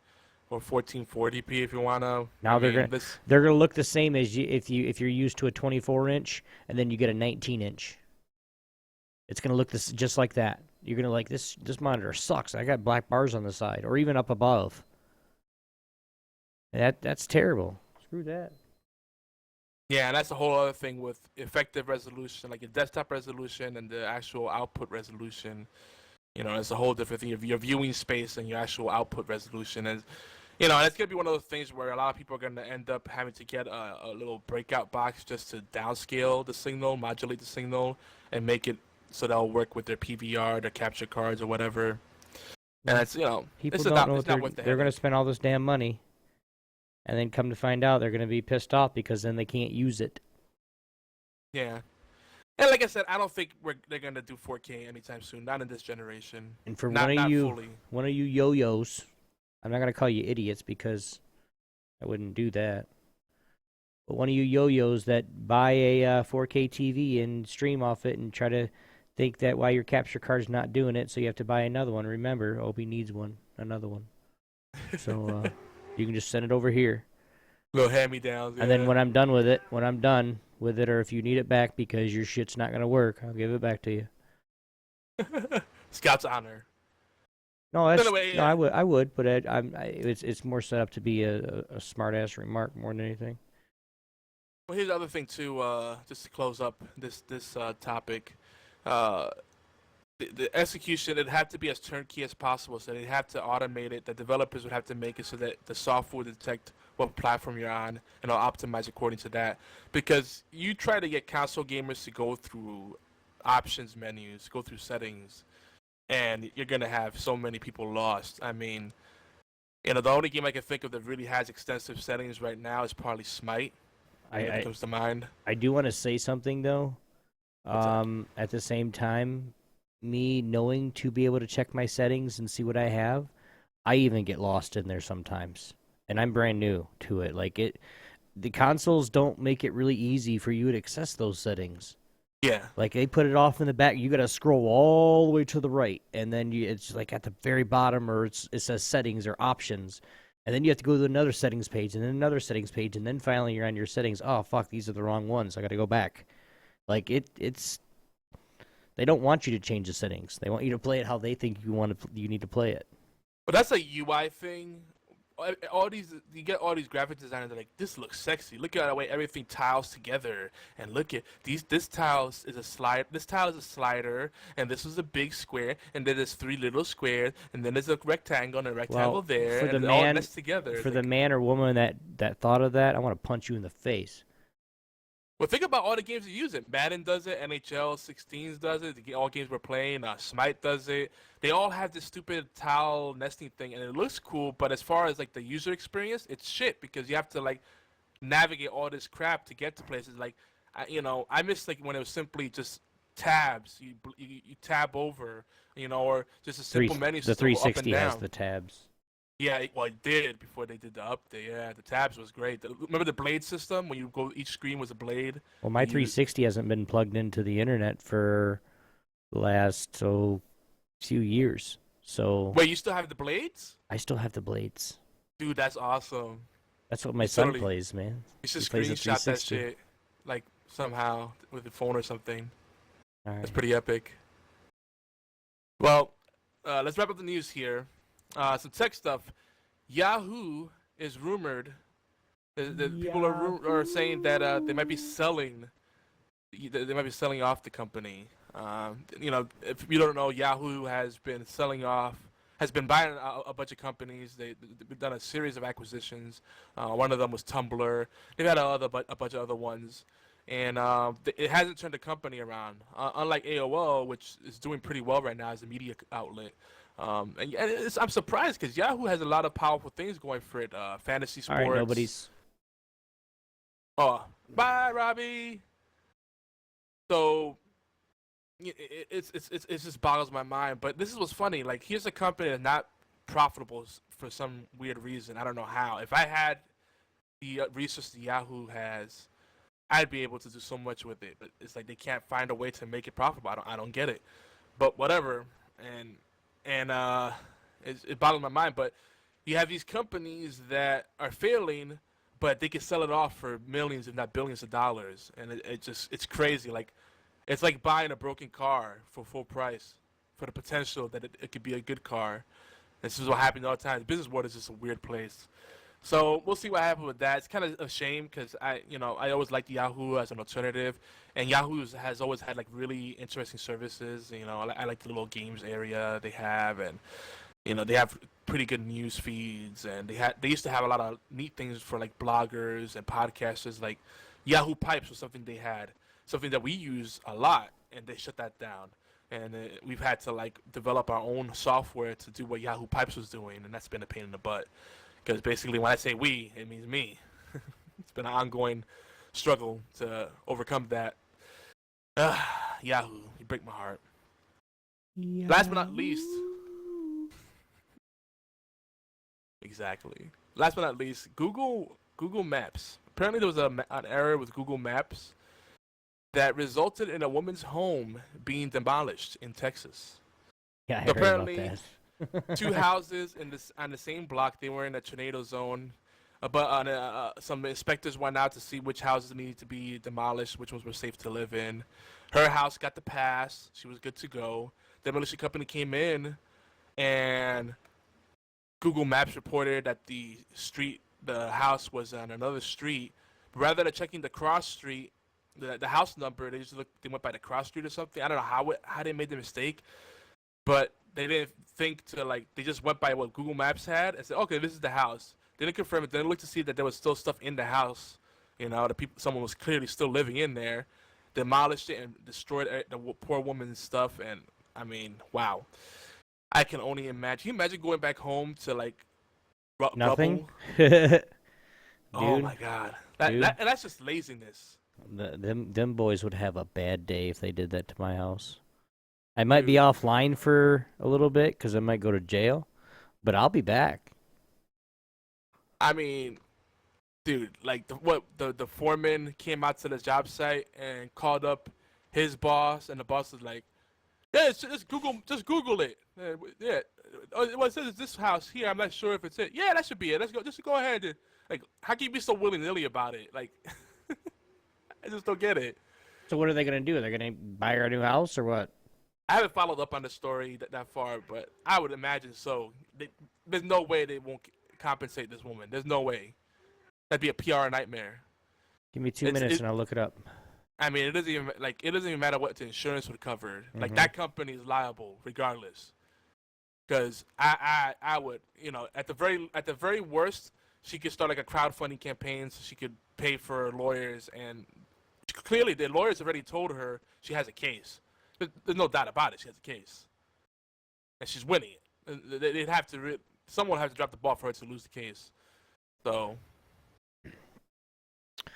or 1440p if you wanna. Now they're gonna look the same as if you're used to a 24-inch and then you get a 19-inch. It's gonna look just like that. You're gonna like this monitor sucks. I got black bars on the side or even up above. That's terrible. Screw that. Yeah, and that's a whole other thing with effective resolution, like your desktop resolution and the actual output resolution. You know, it's a whole different thing. Your viewing space and your actual output resolution. And, you know, and it's going to be one of those things where a lot of people are going to end up having to get a little breakout box just to downscale the signal, modulate the signal, and make it so they'll work with their PVR, their capture cards, or whatever. And it's, you know, people don't know they're going to spend all this damn money. And then come to find out, they're going to be pissed off because then they can't use it. Yeah. And like I said, I don't think they're going to do 4K anytime soon. Not in this generation. And for one of you yo-yos, I'm not going to call you idiots because I wouldn't do that. But one of you yo-yos that buy a 4K TV and stream off it and try to think that why your capture card's not doing it, so you have to buy another one. Remember, Obi needs another one. So... you can just send it over here. Little hand-me-downs. Yeah. And then when I'm done with it, or if you need it back because your shit's not going to work, I'll give it back to you. Scout's honor. No, I would, but it's more set up to be a smart-ass remark more than anything. Well, here's the other thing, too, just to close up this topic. The execution, it had to be as turnkey as possible, so they'd have to automate it. The developers would have to make it so that the software would detect what platform you're on, and it'll optimize according to that. Because you try to get console gamers to go through options menus, go through settings, and you're going to have so many people lost. I mean, you know, the only game I can think of that really has extensive settings right now is probably Smite. It comes to mind. I do want to say something, though. At the same time, me knowing to be able to check my settings and see what I have, I even get lost in there sometimes. And I'm brand new to it. Like the consoles don't make it really easy for you to access those settings. Yeah. Like they put it off in the back. You got to scroll all the way to the right, and then it's like at the very bottom, or it says settings or options, and then you have to go to another settings page, and then another settings page, and then finally you're on your settings. Oh fuck, these are the wrong ones. I got to go back. Like it's. They don't want you to change the settings. They want you to play it how they think you need to play it. But that's a UI thing. You get all these graphic designers that are like, this looks sexy. Look at the way everything tiles together, and look at this tile is a slide. This tile is a slider, and this is a big square, and then there's 3 little squares, and then there's a rectangle and a rectangle there, for the and man, all next together. For the man or woman that thought of that, I want to punch you in the face. Well, think about all the games that use it. Madden does it. NHL 16s does it. All games we're playing. Smite does it. They all have this stupid tile nesting thing, and it looks cool. But as far as like the user experience, it's shit because you have to like navigate all this crap to get to places. Like, I miss like when it was simply just tabs. You tab over, or just a simple menu system. The 360 up and down. has the tabs. Yeah, well, it did before they did the update. Yeah, the tabs was great. Remember the blade system when you go? Each screen was a blade. Well, my 360 hasn't been plugged into the internet for the last few years. So wait, you still have the blades? I still have the blades. Dude, that's awesome. That's what my son plays, man. You should screenshot that shit. Like, somehow with the phone or something. All That's right. pretty epic. Well, let's wrap up the news here. Some tech stuff. Yahoo is rumored. People are saying that they might be selling. They might be selling off the company. If you don't know, Yahoo has been selling off, has been buying a bunch of companies. They've done a series of acquisitions. One of them was Tumblr. They've had a bunch of other ones, and it hasn't turned the company around. Unlike AOL, which is doing pretty well right now as a media outlet. I'm surprised because Yahoo has a lot of powerful things going for it. Fantasy All sports. right. Nobody's. Oh, bye, Robbie. So it just boggles my mind. But this is what's funny. Like, here's a company that's not profitable for some weird reason. I don't know how. If I had the resources Yahoo has, I'd be able to do so much with it. But it's like they can't find a way to make it profitable. I don't get it. But whatever. It boggles my mind. But you have these companies that are failing, but they can sell it off for millions, if not billions of dollars, and it's crazy. Like, it's like buying a broken car for full price for the potential that it could be a good car. This is what happens all the time. The business world is just a weird place. So we'll see what happens with that. It's kind of a shame because I always liked Yahoo as an alternative, and Yahoo has always had like really interesting services. I like the little games area they have, and they have pretty good news feeds, and they used to have a lot of neat things for like bloggers and podcasters. Like Yahoo Pipes was something they had, something that we use a lot, and they shut that down. And we've had to like develop our own software to do what Yahoo Pipes was doing, and that's been a pain in the butt. Because basically, when I say we, it means me. It's been an ongoing struggle to overcome that. Yahoo, you break my heart. Last but not least. Exactly. Last but not least, Google Maps. Apparently, there was an error with Google Maps that resulted in a woman's home being demolished in Texas. Yeah, I So heard about apparently, that. two houses on the same block. They were in a tornado zone, but some inspectors went out to see which houses needed to be demolished, which ones were safe to live in. Her house got the pass. She was good to go. The demolition company came in, and Google Maps reported that the house was on another street. But rather than checking the cross street, the house number, they went by the cross street or something. I don't know how they made the mistake, but they didn't think to they just went by what Google Maps had and said, okay, this is the house. They didn't confirm it. They didn't look to see that there was still stuff in the house. Someone was clearly still living in there, demolished it and destroyed the poor woman's stuff. And I mean, wow. I can only imagine. Can you imagine going back home to Nothing. rubble? Dude, Oh my god. That's just laziness. them boys would have a bad day if they did that to my house. I might be Dude. offline for a little bit because I might go to jail, but I'll be back. I mean, dude, the foreman came out to the job site and called up his boss, and the boss was like, "Yeah, just Google it. Yeah, it says it's this house here. I'm not sure if it's it. Yeah, that should be it. Let's go. Just go ahead and how can you be so willy-nilly about it? I just don't get it. So what are they gonna do? They're gonna buy her a new house or what? I haven't followed up on the story that far, but I would imagine so. There's no way they won't compensate this woman. There's no way. That'd be a PR nightmare. Give me 2 minutes and I'll look it up. I mean, it doesn't even matter what the insurance would cover. That company is liable regardless. Because I would, at the very worst, she could start a crowdfunding campaign so she could pay for lawyers, and clearly the lawyers already told her she has a case. There's no doubt about it. She has a case, and she's winning it. They'd have to. Someone would have to drop the ball for her to lose the case. So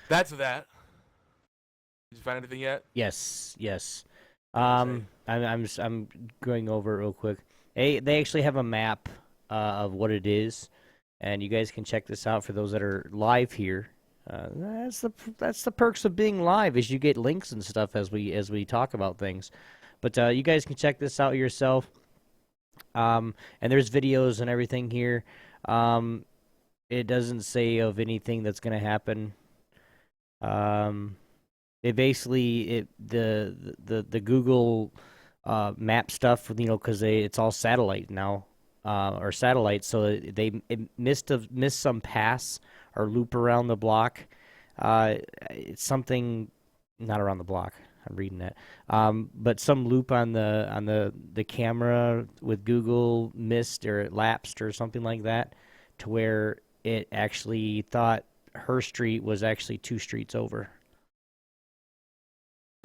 that's that. Did you find anything yet? Yes. I'm going over it real quick. They actually have a map of what it is, and you guys can check this out for those that are live here. That's the perks of being live, is you get links and stuff as we talk about things. But you guys can check this out yourself. And there's videos and everything here. It doesn't say of anything that's gonna happen. They basically the Google map stuff, because it's all satellite now, or satellite, so it missed some pass or loop around the block. It's something not around the block. I'm reading that, but some loop on the camera with Google missed or it lapsed or something like that, to where it actually thought her street was actually 2 streets over.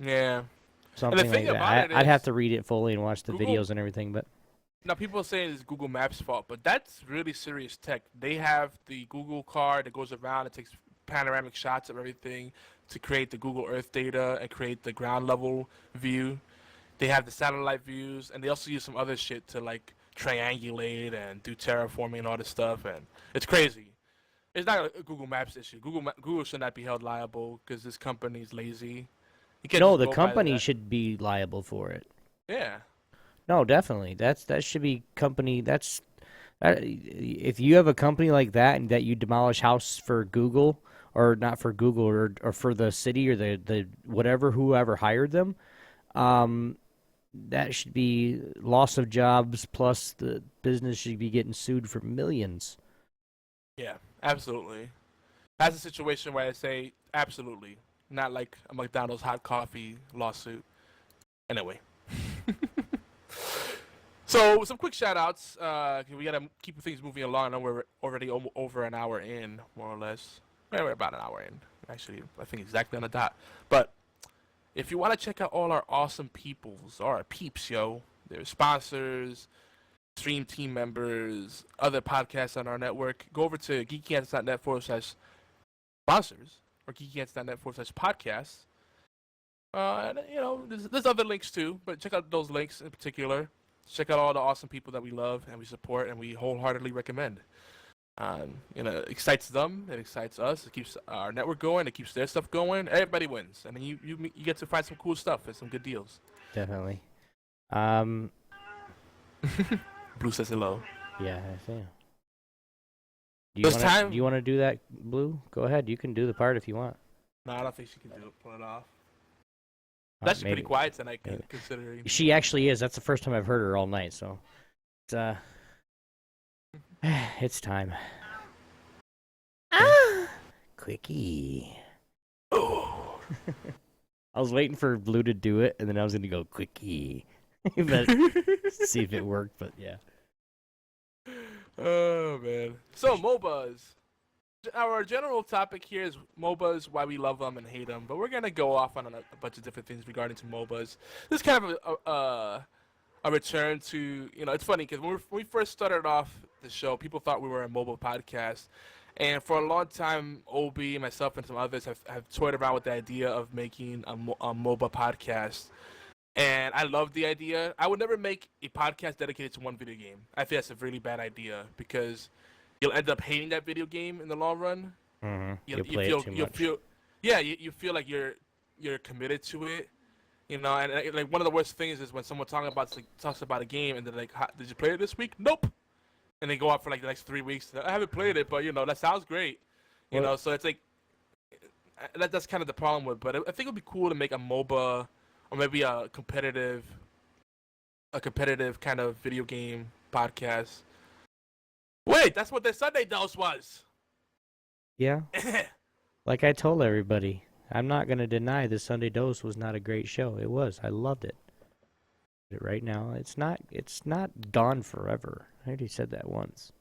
Yeah. And the Something thing like about that. it I'd have is, to read it fully and watch the Google. videos and everything, but Now, people are saying it's Google Maps' fault, but that's really serious tech. They have the Google car that goes around and takes panoramic shots of everything to create the Google Earth data and create the ground level view. They have the satellite views, and they also use some other shit to like triangulate and do terraforming and all this stuff. And it's crazy. It's not a Google Maps issue. Google should not be held liable because this company is lazy. You can't no, just the go by company that. should be liable for it. Yeah. No, definitely. That should be company. If you have a company like that and that you demolish house for Google, or not for Google, or for the city or the whatever, whoever hired them, that should be loss of jobs, plus the business should be getting sued for millions. Yeah, absolutely. That's a situation where I say absolutely, not like a McDonald's hot coffee lawsuit. Anyway. So, some quick shout outs. We got to keep things moving along. I know we're already over an hour in, more or less. Yeah, we're about an hour in. Actually, I think exactly on the dot. But if you want to check out all our awesome peoples, our peeps, yo, there's sponsors, stream team members, other podcasts on our network, go over to geekyants.net/sponsors or geekyants.net/podcasts. And, there's other links too, but check out those links in particular. Check out all the awesome people that we love and we support and we wholeheartedly recommend. It excites them, it excites us, it keeps our network going, it keeps their stuff going. Everybody wins, and then you get to find some cool stuff and some good deals. Definitely. Blue says hello. Yeah, I see. Do you want to do that, Blue? Go ahead. You can do the part if you want. No, I don't think she can do it. Pull it off. That's pretty quiet tonight, considering. She actually is. That's the first time I've heard her all night, so it's it's time. Quickie. Oh. I was waiting for Blue to do it, and then I was gonna go quickie, but see if it worked. But yeah. Oh man. So MOBAs. Our general topic here is MOBAs, why we love them and hate them, but we're gonna go off on a bunch of different things regarding to MOBAs. This is kind of a return to, it's funny because when we first started off the show, people thought we were a MOBA podcast, and for a long time, Obi, myself, and some others have toyed around with the idea of making a MOBA podcast. And I love the idea. I would never make a podcast dedicated to one video game. I think that's a really bad idea because you'll end up hating that video game in the long run. Mm-hmm. You feel like you're committed to it, and like one of the worst things is when someone talks about a game and they're like, "Did you play it this week?" Nope. And they go out for like the next 3 weeks. I haven't played it, but that sounds great. So it's like that's kind of the problem with. But I think it would be cool to make a MOBA or maybe a competitive kind of video game podcast. Wait, that's what the Sunday dose was. Yeah. Like I told everybody, I'm not going to deny the Sunday Dose was not a great show. It was. I loved it. But right now, it's not gone forever. I already said that once.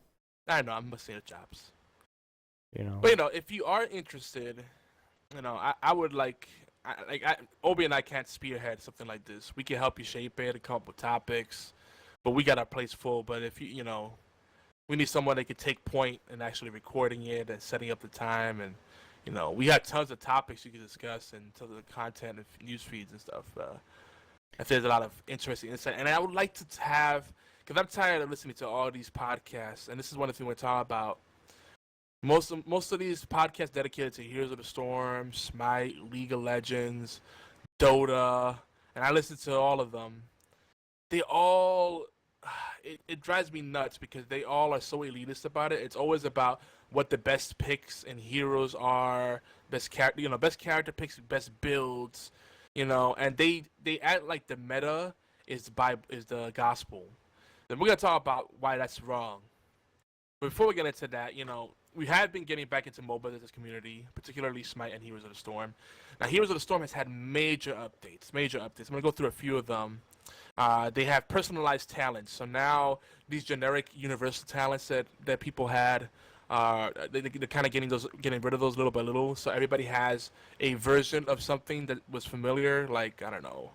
I know, I'm busting the chops. But if you are interested, I would Obi and I can't spearhead something like this. We can help you shape it and come up with topics, but we got our plates full. But if we need someone that could take point in actually recording it and setting up the time, and we have tons of topics you can discuss and tons of content and news feeds and stuff. I think there's a lot of interesting insight, and I would like to have, because I'm tired of listening to all these podcasts, and this is one of the things we're talking about. Most of these podcasts dedicated to Heroes of the Storm, Smite, League of Legends, Dota, and I listen to all of them. They all, it drives me nuts because they all are so elitist about it. It's always about what the best picks and heroes are, best character picks, best builds, and they act like the meta is the gospel. Then we're gonna talk about why that's wrong. Before we get into that, we have been getting back into MOBAs as a community, particularly Smite and Heroes of the Storm. Now, Heroes of the Storm has had major updates. I'm going to go through a few of them. They have personalized talents. So now these generic universal talents that people had, they're kind of getting rid of those little by little. So everybody has a version of something that was familiar, like, I don't know,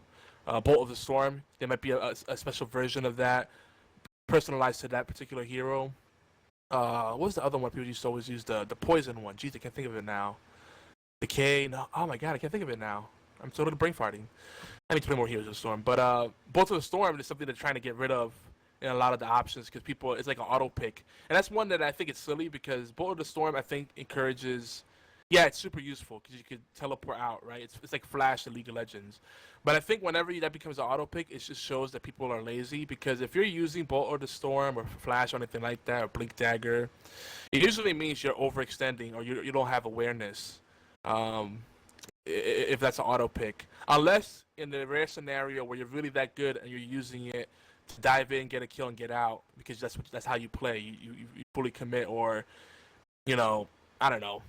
Bolt of the Storm. There might be a special version of that personalized to that particular hero. What was the other one people used to always use? The poison one. Jeez, I can't think of it now. Decay. No. Oh my god, I can't think of it now. I'm totally brain farting. I need to play more Heroes of the Storm. But Bolt of the Storm is something they're trying to get rid of in a lot of the options because it's like an auto pick. And that's one that I think is silly because Bolt of the Storm, I think, encourages. Yeah, it's super useful because you could teleport out, right? It's like Flash in League of Legends. But I think whenever that becomes an auto pick, it just shows that people are lazy because if you're using Bolt or the Storm or Flash or anything like that, or Blink Dagger, it usually means you're overextending or you don't have awareness if that's an auto pick. Unless in the rare scenario where you're really that good and you're using it to dive in, get a kill, and get out because that's how you play. You fully commit or, I don't know.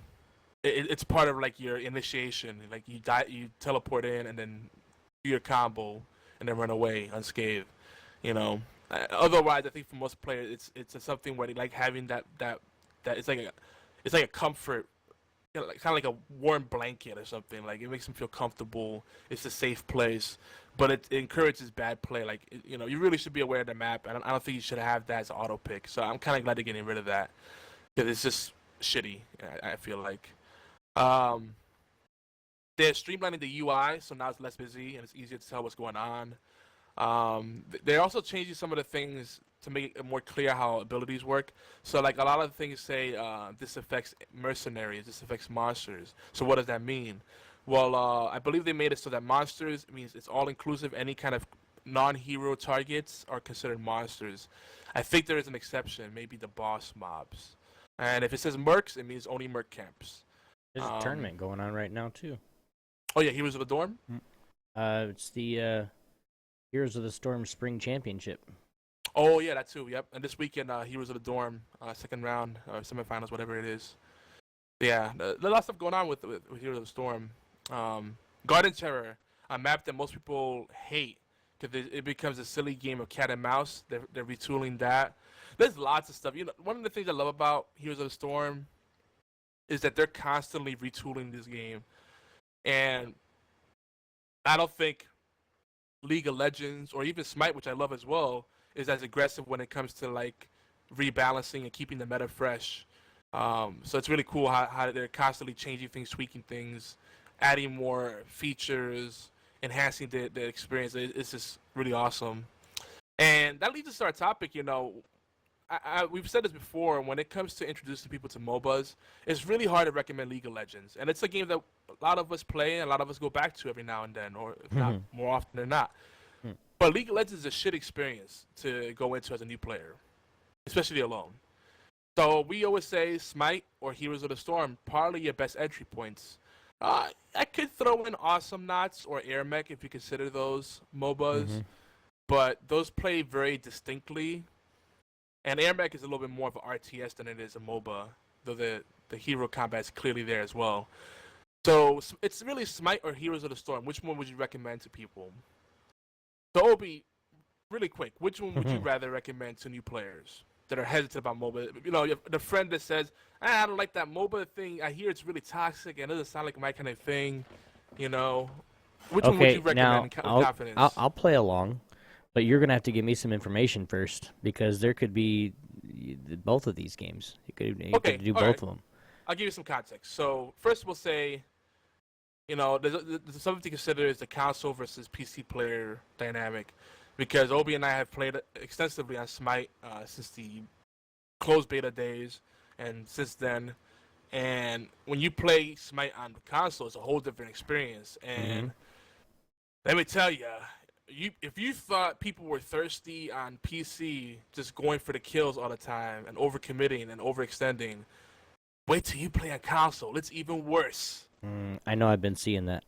It's part of like your initiation. Like you teleport in and then do your combo and then run away unscathed. Otherwise, I think for most players, it's something where they like having that it's like a comfort, kind of like a warm blanket or something. Like it makes them feel comfortable. It's a safe place, but it encourages bad play. Like you really should be aware of the map, and I don't think you should have that as an auto pick. So I'm kind of glad they're getting rid of that because it's just shitty. I feel like. They're streamlining the UI, so now it's less busy and it's easier to tell what's going on. They're also changing some of the things to make it more clear how abilities work. So, like a lot of the things say this affects mercenaries, this affects monsters. So, what does that mean? Well, I believe they made it so that monsters means it's all inclusive. Any kind of non-hero targets are considered monsters. I think there is an exception, maybe the boss mobs. And if it says mercs, it means only merc camps. There's a tournament going on right now too. Oh yeah, Heroes of the Storm. It's the Heroes of the Storm Spring Championship. Oh yeah, that too. Yep. And this weekend, Heroes of the Dorm, second round, semifinals, whatever it is. Yeah, there's a lot of stuff going on with Heroes of the Storm. Garden Terror, a map that most people hate because it becomes a silly game of cat and mouse. They're retooling that. There's lots of stuff. One of the things I love about Heroes of the Storm is that they're constantly retooling this game. And I don't think League of Legends or even Smite, which I love as well, is as aggressive when it comes to like rebalancing and keeping the meta fresh. So it's really cool how they're constantly changing things, tweaking things, adding more features, enhancing the experience. It's just really awesome. And that leads us to our topic, we've said this before, when it comes to introducing people to MOBAs, it's really hard to recommend League of Legends. And it's a game that a lot of us play and a lot of us go back to every now and then, or if not more often than not. But League of Legends is a shit experience to go into as a new player, especially alone. So we always say Smite or Heroes of the Storm, probably your best entry points. I could throw in Awesome Knots or Air Mech if you consider those MOBAs, but those play very distinctly. And Air Mech is a little bit more of an RTS than it is a MOBA, though the hero combat is clearly there as well. So it's really Smite or Heroes of the Storm. Which one would you recommend to people? So Obi, really quick, which one would you rather recommend to new players that are hesitant about MOBA? The friend that says, I don't like that MOBA thing. I hear it's really toxic and it doesn't sound like my kind of thing. Which one would you recommend now, in confidence? I'll play along. But you're going to have to give me some information first because there could be both of these games. You could do both of them. I'll give you some context. So first we'll say, there's something to consider is the console versus PC player dynamic because Obi and I have played extensively on Smite since the closed beta days and since then. And when you play Smite on the console, it's a whole different experience. And let me tell you, if you thought people were thirsty on PC, just going for the kills all the time and overcommitting and overextending, Wait till you play on console. It's even worse. I know I've been seeing that.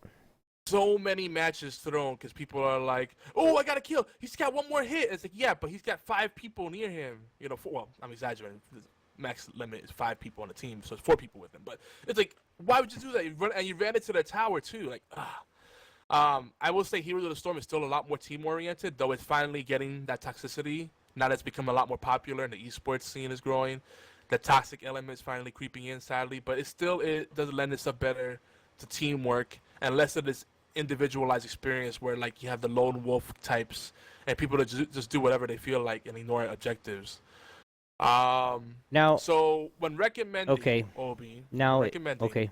So many matches thrown because people are like, "Oh, I got a kill. He's got one more hit." It's like, yeah, but he's got 5 people near him. You know, well, I'm exaggerating. The max limit is 5 people on the team, so it's 4 people with him. But it's like, why would you do that? You ran into the tower too. Like, I will say, Heroes of the Storm is still a lot more team oriented, though it's finally getting that toxicity. Now that it's become a lot more popular and the esports scene is growing, the toxic element is finally creeping in, sadly. But it does lend itself better to teamwork and less of this individualized experience where like you have the lone wolf types and people that just do whatever they feel like and ignore objectives. Now, So when recommending, okay. Obi, Now, recommending, okay.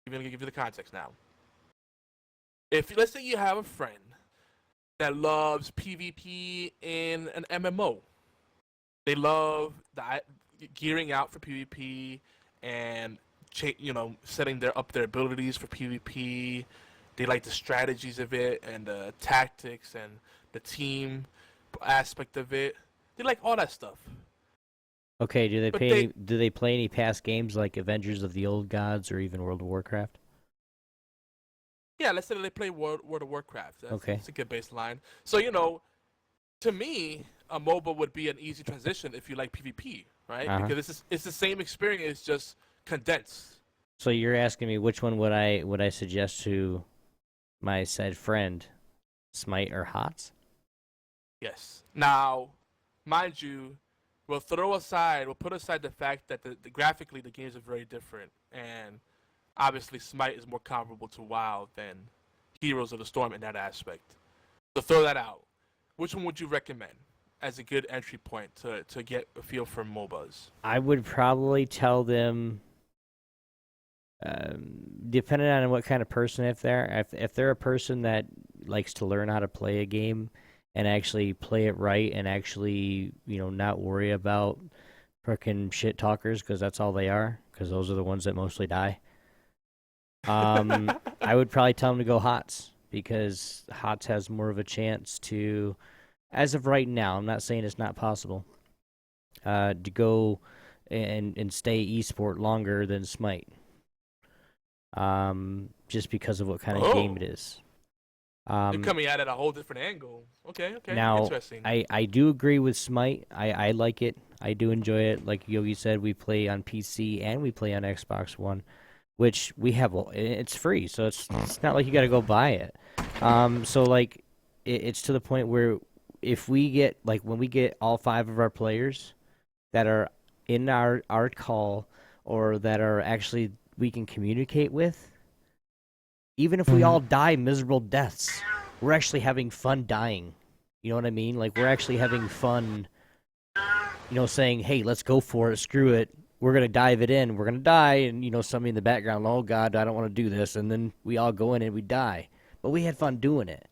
I'm gonna give you the context now. If let's say you have a friend that loves PvP in an MMO, they love gearing out for PvP and setting up their abilities for PvP. They like the strategies of it and the tactics and the team aspect of it. They like all that stuff. Okay, do they play any past games like Avengers of the Old Gods or even World of Warcraft? Yeah, let's say they play World of Warcraft. Okay. That's a good baseline. So, to me, a MOBA would be an easy transition if you like PvP, right? Uh-huh. Because it's the same experience, just condensed. So you're asking me which one would I suggest to my said friend, Smite or HOTS? Yes. Now, mind you, we'll put aside the fact that graphically the games are very different, and obviously Smite is more comparable to WoW than Heroes of the Storm in that aspect. So throw that out. Which one would you recommend as a good entry point to get a feel for MOBAs? I would probably tell them, depending on what kind of person if they're a person that likes to learn how to play a game and actually play it right and actually not worry about frickin' shit talkers, because that's all they are, because those are the ones that mostly die. I would probably tell them to go HOTS, because HOTS has more of a chance to, as of right now, I'm not saying it's not possible, to go and stay esport longer than Smite. Just because of what kind of game it is. You're coming at it a whole different angle. Okay. Now, interesting. I do agree with Smite. I like it. I do enjoy it. Like Yogi said, we play on PC and we play on Xbox One, which we have. It's free, so it's not like you got to go buy it. So like, it's to the point where if we get when we get all 5 of our players that are in our call or that are actually we can communicate with, even if we all die miserable deaths, we're actually having fun dying. You know what I mean? Like, we're actually having fun, saying, hey, let's go for it, screw it, we're going to dive it in, we're going to die, and, somebody in the background, oh, God, I don't want to do this, and then we all go in and we die. But we had fun doing it.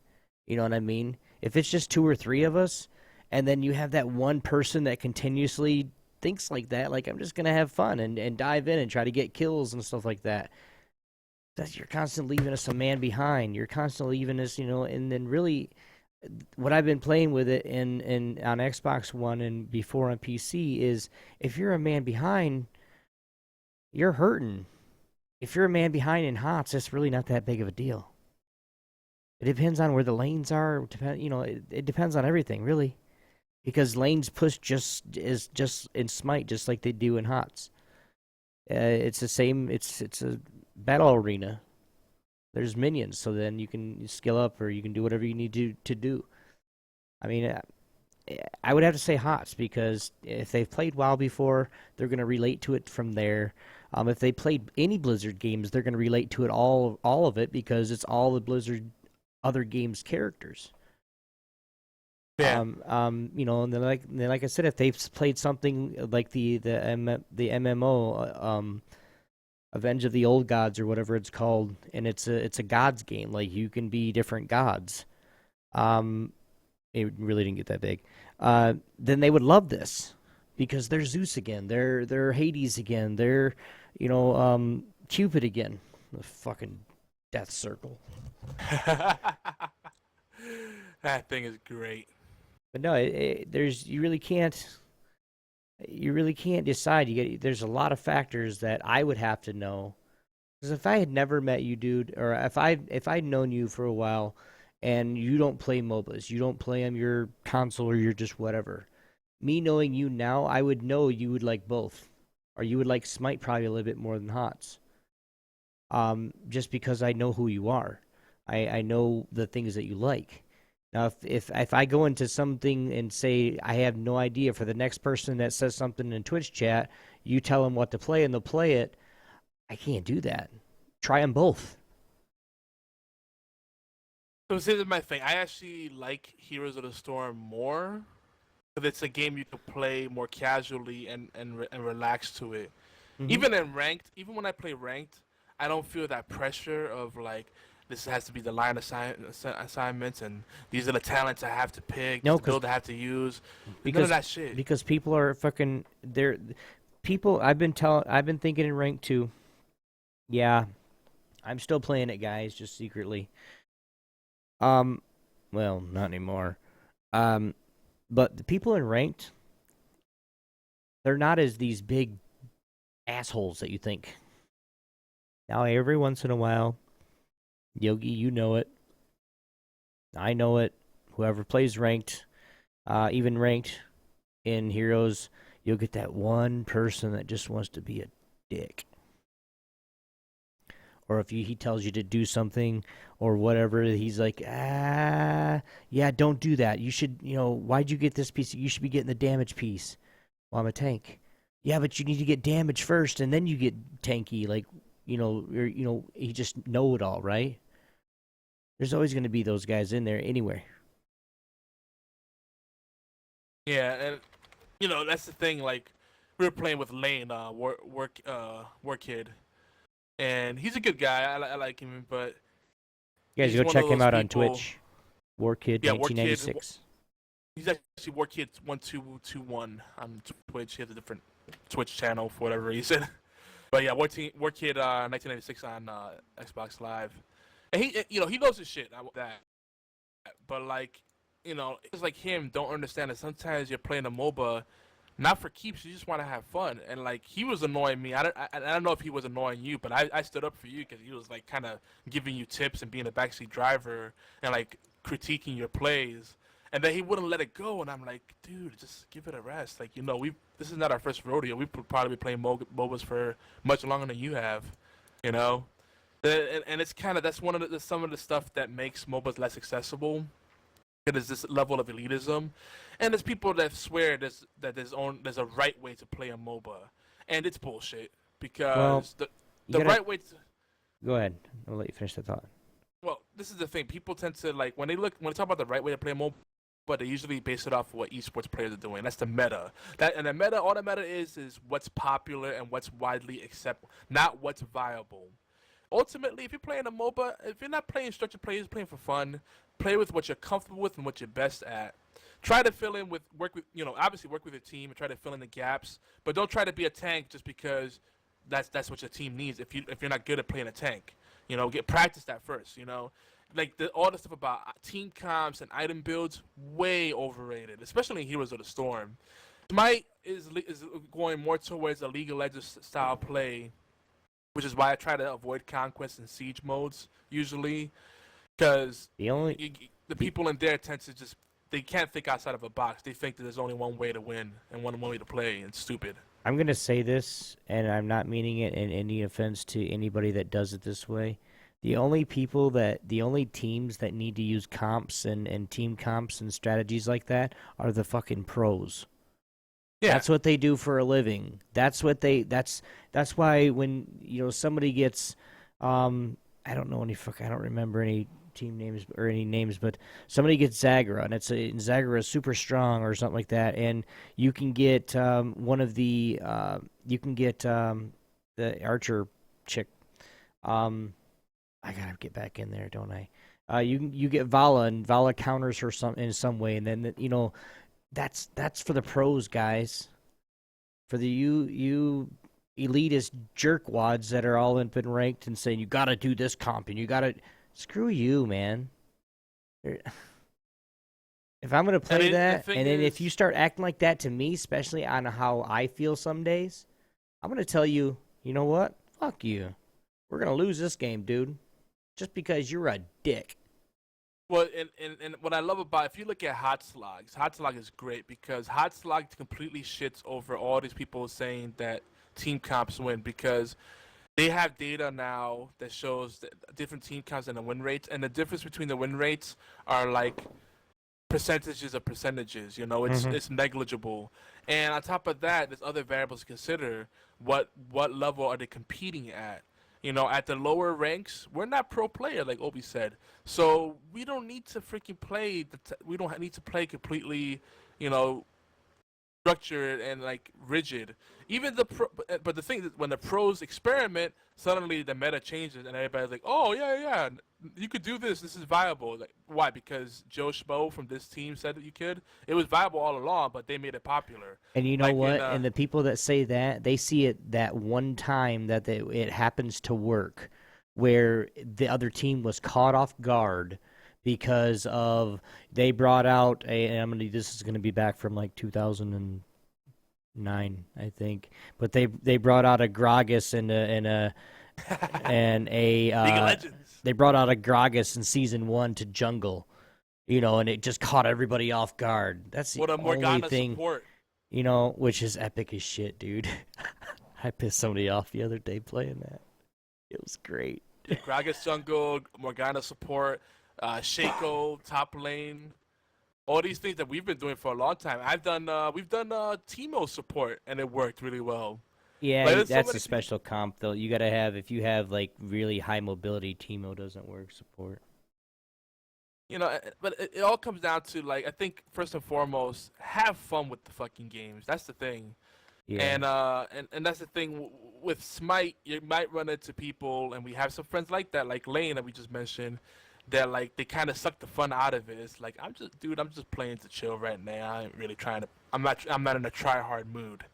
You know what I mean? If it's just 2 or 3 of us, and then you have that one person that continuously thinks like that, like, I'm just going to have fun and dive in and try to get kills and stuff like that, you're constantly leaving us a man behind. You're constantly leaving us, and then really what I've been playing with it in on Xbox One and before on PC is if you're a man behind, you're hurting. If you're a man behind in HOTS, it's really not that big of a deal. It depends on where the lanes are. It depends on everything, really. Because lanes push just in Smite, just like they do in HOTS. It's the same. It's a battle arena. There's minions, so then you can skill up or you can do whatever you need to do. I mean, I would have to say HOTS, because if they've played WoW before, they're going to relate to it from there. If they played any Blizzard games, they're going to relate to it all of it, because it's all the Blizzard other games characters. Yeah. And then like I said, if they've played something like the MMO, Avenge of the Old Gods or whatever it's called, and it's a gods game. Like, you can be different gods. It really didn't get that big. Then they would love this, because they're Zeus again. They're Hades again. They're Cupid again. The fucking death circle. That thing is great. But no, you really can't. You really can't decide. There's a lot of factors that I would have to know. Because if I had never met you, dude, or if I'd known you for a while, and you don't play MOBAs, you don't play on your console, or you're just whatever. Me knowing you now, I would know you would like both, or you would like Smite probably a little bit more than HOTS. Just because I know who you are, I know the things that you like. Now, if I go into something and say I have no idea, for the next person that says something in Twitch chat, you tell them what to play and they'll play it. I can't do that. Try them both. So this is my thing. I actually like Heroes of the Storm more, because it's a game you can play more casually and relax to it. Mm-hmm. Even in ranked, even when I play ranked, I don't feel that pressure of like this has to be the line assignments and these are the talents I have to pick, No, this build I have to use. because None of that shit. because people are fucking they're people. I've been thinking in rank 2. Yeah, I'm still playing it, guys, just secretly. Well, not anymore. But the people in ranked, they're not as these big assholes that you think. Now, every once in a while, Yogi, you know it. I know it. Whoever plays ranked, even ranked in Heroes, you'll get that one person that just wants to be a dick. Or if he tells you to do something or whatever, he's like, yeah, don't do that. You should, why'd you get this piece? You should be getting the damage piece. Well, I'm a tank. Yeah, but you need to get damage first, and then you get tanky. Like, he just know it all, right? There's always going to be those guys in there anywhere. Yeah, and that's the thing. Like, we were playing with Lane, work kid, and he's a good guy. I like him, but You guys he's go one check of him those out on people- Twitch. Warkid Yeah, Warkid. 1996. He's actually Warkid 1221 on Twitch. He has a different Twitch channel for whatever reason. But yeah, Warkid 1996 on Xbox Live, and he knows his shit. I want that, but like, it's like him don't understand that sometimes you're playing a MOBA, not for keeps. You just want to have fun, and like he was annoying me. I don't know if he was annoying you, but I stood up for you because he was like kind of giving you tips and being a backseat driver and like critiquing your plays. And then he wouldn't let it go, and I'm like, dude, just give it a rest. Like, this is not our first rodeo. We've probably been playing MOBAs for much longer than you have, And it's kind of, that's one of some of the stuff that makes MOBAs less accessible. There's this level of elitism, and there's people that swear there's a right way to play a MOBA, and it's bullshit because the right way to... Go ahead. I'll let you finish the thought. Well, this is the thing. People tend to, like, when they talk about the right way to play a MOBA, but they usually base it off of what esports players are doing. That's the meta. All the meta is what's popular and what's widely accepted, not what's viable. Ultimately, if you're playing a MOBA, if you're not playing structured play, you're playing for fun. Play with what you're comfortable with and what you're best at. Try to work with your team and try to fill in the gaps. But don't try to be a tank just because that's what your team needs. If you're not good at playing a tank, practice that first. Like all the stuff about team comps and item builds, way overrated, especially in Heroes of the Storm. Smite is going more towards a League of Legends style play, which is why I try to avoid conquest and siege modes usually, because the people in there tend to they can't think outside of a box. They think that there's only one way to win and one way to play, and it's stupid. I'm going to say this, and I'm not meaning it in any offense to anybody that does it this way. The only teams that need to use comps and team comps and strategies like that are the fucking pros. Yeah. That's what they do for a living. That's why when somebody gets I don't remember any team names or any names, but somebody gets Zagra and Zagra is super strong or something like that, and you can get the archer chick. I gotta get back in there, don't I? You get Vala, and Vala counters her in some way, and then that's for the pros, guys. For the you elitist jerkwads that are all been ranked and saying you gotta do this comp and you gotta screw you, man. If I'm gonna play the that, thing and then if is, you start acting like that to me, especially on how I feel some days, I'm gonna tell you, you know what? Fuck you. We're gonna lose this game, dude. Just because you're a dick. well, and what I love about, if you look at Hot Slog is great because Hot Slog completely shits over all these people saying that team comps win because they have data now that shows that different team comps and the win rates, and the difference between the win rates are like percentages of percentages. You know, Mhm. it's negligible. And on top of that, there's other variables to consider. What level are they competing at? You know, at the lower ranks, we're not pro player like Obi said. So we don't need to freaking play. We don't need to play completely, you know, structured and like rigid. Even but the thing is, when the pros experiment, suddenly the meta changes and everybody's like, "Oh yeah, you could do this. This is viable." Like, why? Because Joe Schmo from this team said that you could. It was viable all along, but they made it popular. And you know Like what? And the people that say that, they see it that one time that it happens to work, where the other team was caught off guard because of they brought out this is gonna be back from like 2009, I think, but they brought out a Gragas and a League of Legends. they brought out a Gragas in season 1 to jungle, and it just caught everybody off guard. That's the What a only Morgana thing. support. Which is epic as shit, dude. I pissed somebody off the other day playing that. It was great. Gragas jungle, Morgana support, Shaco top lane. All these things that we've been doing for a long time. We've done Teemo support, and it worked really well. Yeah, Like, there's so that's many a special comp though. You gotta have if you have like really high mobility, Teemo doesn't work support. You know, but it all comes down to like I think first and foremost, have fun with the fucking games. That's the thing. Yeah. And that's the thing with Smite. You might run into people, and we have some friends like that, like Lane that we just mentioned, that like they kind of suck the fun out of it. It's like I'm just playing to chill right now. I ain't really trying to. I'm not in a try hard mood.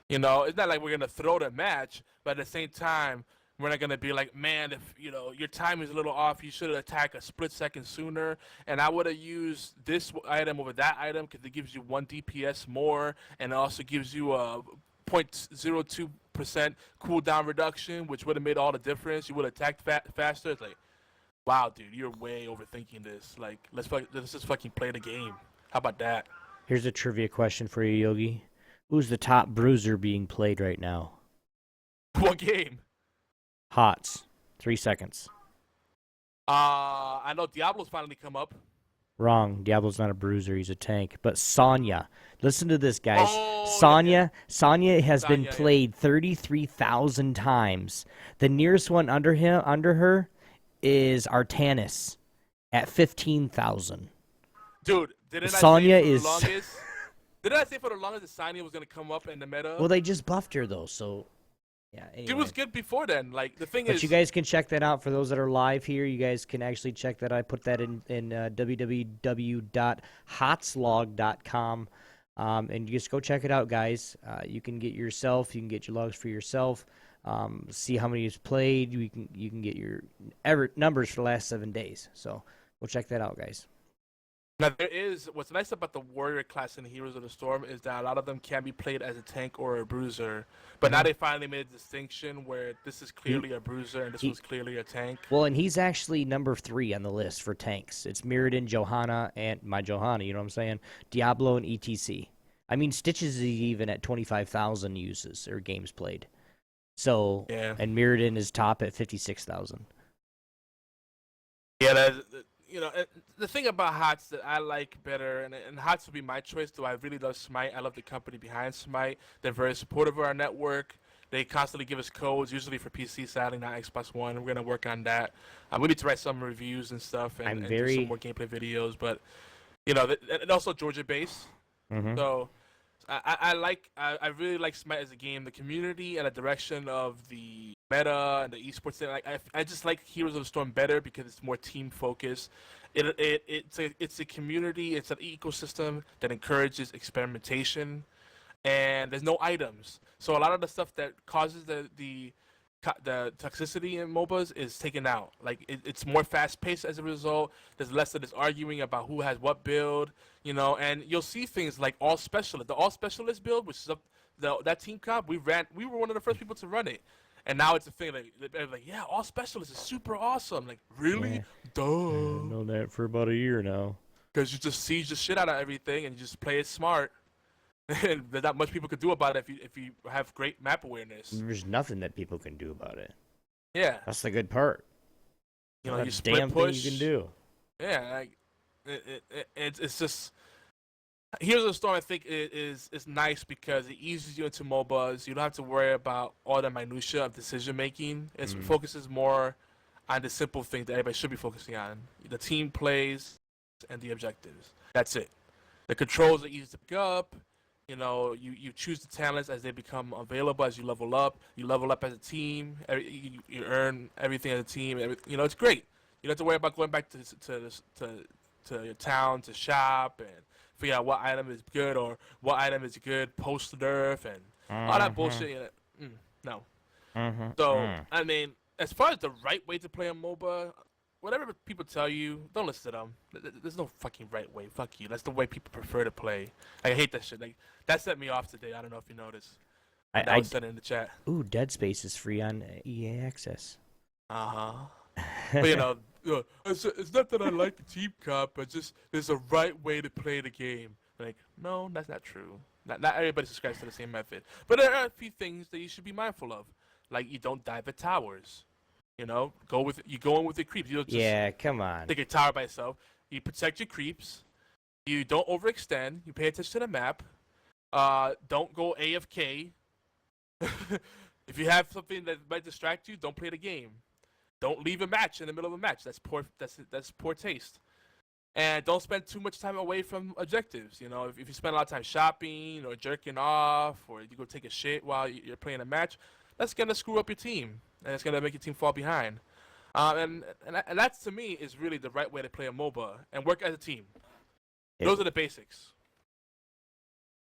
You know, it's not like we're gonna throw the match, but at the same time, we're not gonna be like, man, if your time is a little off, you should have attacked a split second sooner, and I would have used this item over that item because it gives you 1 DPS more, and it also gives you a 0.02% cooldown reduction, which would have made all the difference. You would have attacked faster. It's like, wow, dude, you're way overthinking this. Like, let's just fucking play the game. How about that? Here's a trivia question for you, Yogi. Who's the top bruiser being played right now? What game? Hots. 3 seconds. I know Diablo's finally come up. Wrong. Diablo's not a bruiser. He's a tank. But Sonya. Listen to this, guys. Oh, Sonya has been Sonya, played 33,000 times. The nearest one under her is Artanis at 15,000. Dude, didn't Sonya I say for is- the longest? Didn't I say for the longest that Sonya was gonna come up in the meta? Well, they just buffed her, though, so... Yeah, She anyway. was good before then. Like the thing But is, you guys can check that out for those that are live here. You guys can actually check that. I put that in www.hotslog.com, and you just go check it out, guys. You can get your logs for yourself. See how many you've played. You can get your numbers for the last 7 days. So go check that out, guys. now what's nice about the warrior class in Heroes of the Storm is that a lot of them can be played as a tank or a bruiser. But now they finally made a distinction where this is clearly a bruiser and this was clearly a tank. Well, and he's actually number 3 on the list for tanks. It's Mirrodin, Johanna, and my Johanna, you know what I'm saying? Diablo and ETC. I mean, Stitches is even at 25,000 uses or games played. So, Yeah. and Mirrodin is top at 56,000. Yeah, the thing about HOTS that I like better, and HOTS would be my choice, though I really love Smite. I love the company behind Smite. They're very supportive of our network. They constantly give us codes, usually for PC, sadly, not Xbox One. We're going to work on that. We need to write some reviews and stuff and do some more gameplay videos. But, and also Georgia-based. Mm-hmm. So I really like Smite as a game. The community and the direction of the meta and the esports thing. I just like Heroes of the Storm better because it's more team focused. It's a community. It's an ecosystem that encourages experimentation, and there's no items. So a lot of the stuff that causes the the toxicity in MOBAs is taken out. Like it's more fast paced as a result. There's less of this arguing about who has what build, and you'll see things like all specialist, the all specialist build, which is that team comp. We were one of the first people to run it, and now it's a thing like yeah, all specialist is super awesome. Like really, Yeah. duh. I've known that for about a year now. Because you just siege the shit out of everything and you just play it smart. And there's not much people could do about it if you have great map awareness. There's nothing that people can do about it. Yeah. That's the good part. You Not know, a you split damn push. thing you can do. Yeah, like, it's just. Here's a Storm I think is nice because it eases you into MOBAs. You don't have to worry about all the minutia of decision making. It focuses more on the simple thing that everybody should be focusing on: the team plays and the objectives. That's it. The controls are easy to pick up. You choose the talents as they become available as you level up. You level up as a team. You earn everything as a team. It's great. You don't have to worry about going back to your town to shop and figure out what item is good or what item is good post nerf and all that bullshit. No. So I mean, as far as the right way to play a MOBA, whatever people tell you, don't listen to them. There's no fucking right way. Fuck you. That's the way people prefer to play. I hate that shit. Like that set me off today. I don't know if you noticed. I was sent in the chat. Ooh, Dead Space is free on EA Access. But it's not that I like the team comp, but just there's a right way to play the game. Like, no, that's not true. Not everybody subscribes to the same method. But there are a few things that you should be mindful of. Like you don't dive at towers. You go in with the creeps. You don't just come on. take a tower by itself. You protect your creeps. You don't overextend. You pay attention to the map. Don't go AFK. If you have something that might distract you, don't play the game. Don't leave a match in the middle of a match. That's poor taste. And don't spend too much time away from objectives. If you spend a lot of time shopping or jerking off or you go take a shit while you're playing a match, that's gonna screw up your team. And it's going to make your team fall behind. And that, to me, is really the right way to play a MOBA and work as a team. Those are the basics.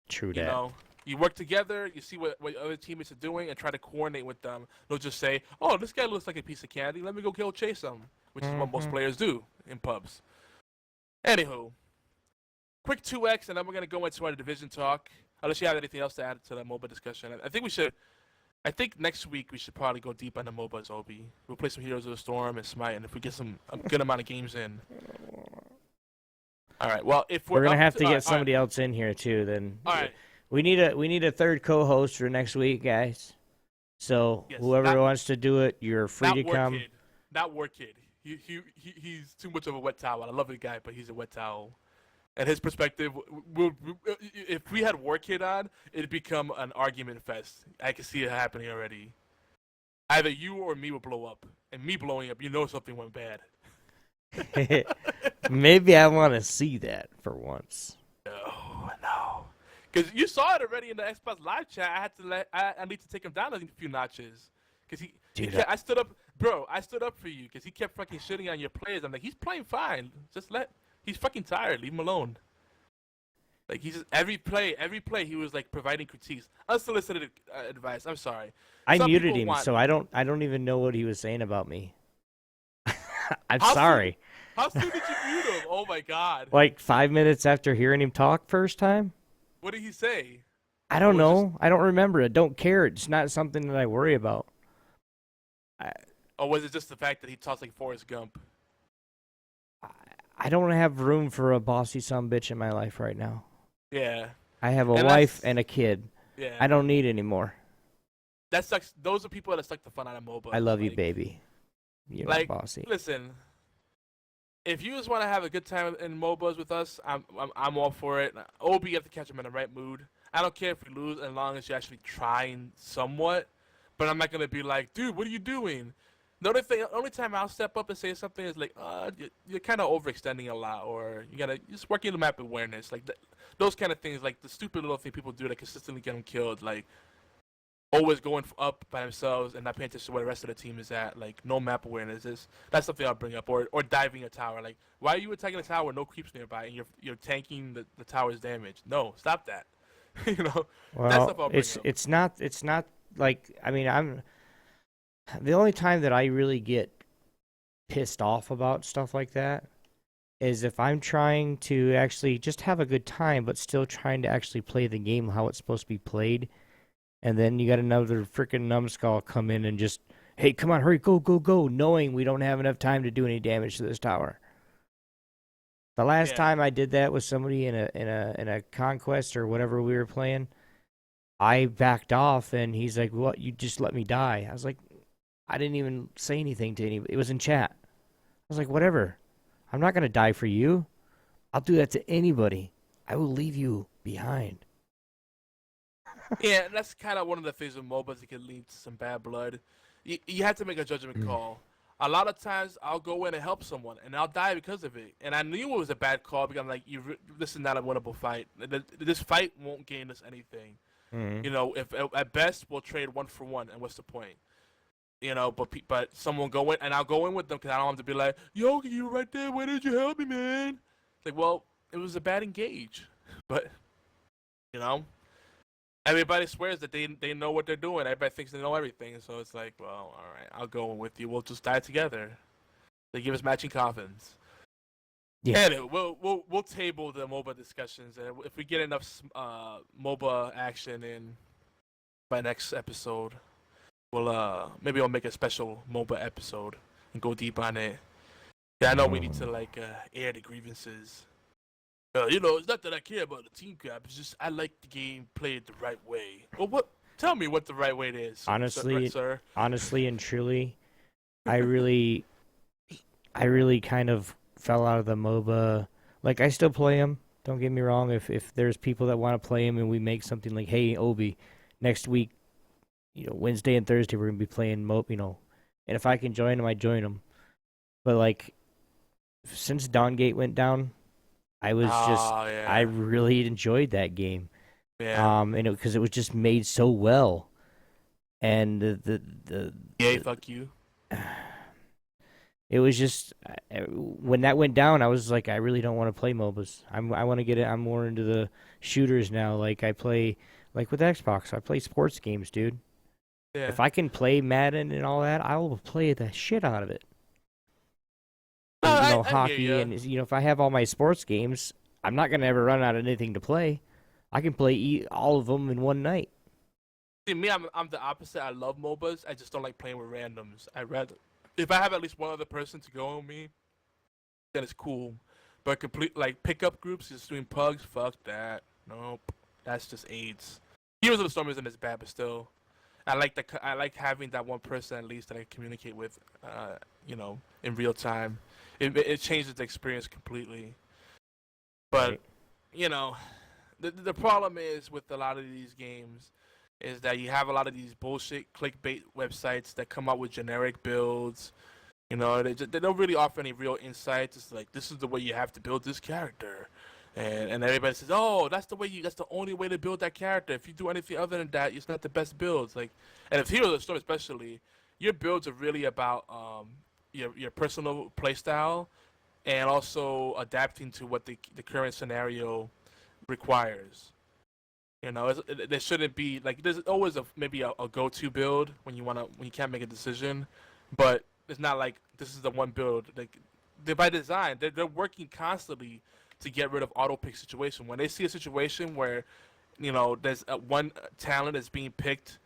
True that. You work together, you see what other teammates are doing, and try to coordinate with them. Don't just say, oh, this guy looks like a piece of candy. Let me go kill chase him, which is what most players do in pubs. Anywho, quick 2X, and then we're going to go into our division talk. Unless you have anything else to add to the MOBA discussion. I think next week we should probably go deep on the MOBAs, Obi. We'll play some Heroes of the Storm and Smite, and if we get a good amount of games in. All right. Well, if we're gonna have to get somebody else in here too, then all right. We need a third co-host for next week, guys. So whoever wants to do it, you're free to come. Not War Kid. He's too much of a wet towel. I love the guy, but he's a wet towel. And his perspective, if we had War Kid on, it'd become an argument fest. I can see it happening already. Either you or me will blow up. And me blowing up, something went bad. Maybe I want to see that for once. No. Because you saw it already in the Xbox Live chat. I need to take him down a few notches. Because I stood up for you because he kept fucking shitting on your players. I'm like, he's playing fine. He's fucking tired. Leave him alone. Like he's just, every play he was like providing critiques, unsolicited advice. I'm sorry. I muted him, so I don't even know what he was saying about me. I'm sorry. How soon did you mute him? Oh my god. Like 5 minutes after hearing him talk first time. What did he say? I don't know. I don't remember. I don't care. It's not something that I worry about. Or was it just the fact that he talks like Forrest Gump? I don't have room for a bossy sumbitch in my life right now. Yeah. I have a wife and a kid. Yeah. I don't need any more. That sucks. Those are people that suck the fun out of MOBA. I love you, baby. You're not bossy. Listen, if you just want to have a good time in MOBAs with us, I'm all for it. Obi, you have to catch him in the right mood. I don't care if we lose as long as you're actually trying somewhat. But I'm not going to be like, dude, what are you doing? The only time I'll step up and say something is like, you're kind of overextending a lot, or you gotta just working the map awareness, like those kind of things, like the stupid little thing people do that consistently get them killed, like always going up by themselves and not paying attention to where the rest of the team is at, like no map awareness. That's something I'll bring up, or diving a tower. Like, why are you attacking a tower with no creeps nearby and you're tanking the tower's damage? No, stop that. Well, that stuff I'll bring up. It's not like, I mean, The only time that I really get pissed off about stuff like that is if I'm trying to actually just have a good time, but still trying to actually play the game how it's supposed to be played, and then you got another freaking numbskull come in and just, hey, come on, hurry, go, go, go, knowing we don't have enough time to do any damage to this tower. The last time I did that with somebody in a conquest or whatever we were playing, I backed off and he's like, "What? You just let me die?" I was like, "I didn't even say anything to anybody. It was in chat." I was like, "Whatever. I'm not gonna die for you. I'll do that to anybody. I will leave you behind." Yeah, that's kind of one of the things with MOBAs that can lead to some bad blood. You have to make a judgment call. A lot of times, I'll go in and help someone, and I'll die because of it. And I knew it was a bad call because I'm like, this is not a winnable fight. This fight won't gain us anything. Mm-hmm. You know, if at best we'll trade 1-for-1, and what's the point? You know, but someone go in, and I'll go in with them because I don't want them to be like, "Yo, you were right there. Why did you help me, man?" It's like, well, it was a bad engage, but you know. Everybody swears that they know what they're doing. Everybody thinks they know everything. So it's like, well, all right, I'll go with you. We'll just die together. They give us matching coffins. Yeah. Anyway, we'll table the MOBA discussions, and if we get enough MOBA action in by next episode, we'll maybe I'll make a special MOBA episode and go deep on it. Yeah, I know we need to like air the grievances. You know, it's not that I care about the team cap. It's just I like the game played the right way. Well, what? Tell me what the right way is. Honestly, sir. honestly and truly, I really kind of fell out of the MOBA. Like, I still play them. Don't get me wrong. If there's people that want to play them and we make something like, hey, Obi, next week, you know, Wednesday and Thursday we're gonna be playing MOBA, you know, and if I can join them, I join them. But like, since Dawngate went down, I was I really enjoyed that game. Yeah. And because it was just made so well, and Fuck you. It was just when that went down, I was like, I really don't want to play MOBAs. I want to get it. I'm more into the shooters now. Like I play, like with Xbox, I play sports games, dude. Yeah. If I can play Madden and all that, I will play the shit out of it. And, hockey, and if I have all my sports games, I'm not gonna ever run out of anything to play. I can play all of them in one night. See, me, I'm the opposite. I love MOBAs. I just don't like playing with randoms. I rather if I have at least one other person to go with me, then it's cool. But complete like pickup groups, just doing pugs, fuck that. Nope, that's just AIDS. Heroes of the Storm isn't as bad, but still, I like having that one person at least that I communicate with, in real time. It changes the experience completely. But, right. The problem is with a lot of these games is that you have a lot of these bullshit clickbait websites that come out with generic builds. They don't really offer any real insights. It's like, this is the way you have to build this character. And everybody says, oh, that's the only way to build that character. If you do anything other than that, it's not the best builds. Like, and if Heroes of the Storm especially, your builds are really about your personal playstyle, and also adapting to what the current scenario requires. There shouldn't be like there's always maybe a go-to build when you can't make a decision, but it's not like this is the one build. Like they're by design, they're working constantly to get rid of auto pick situation. When they see a situation where there's one talent that's being picked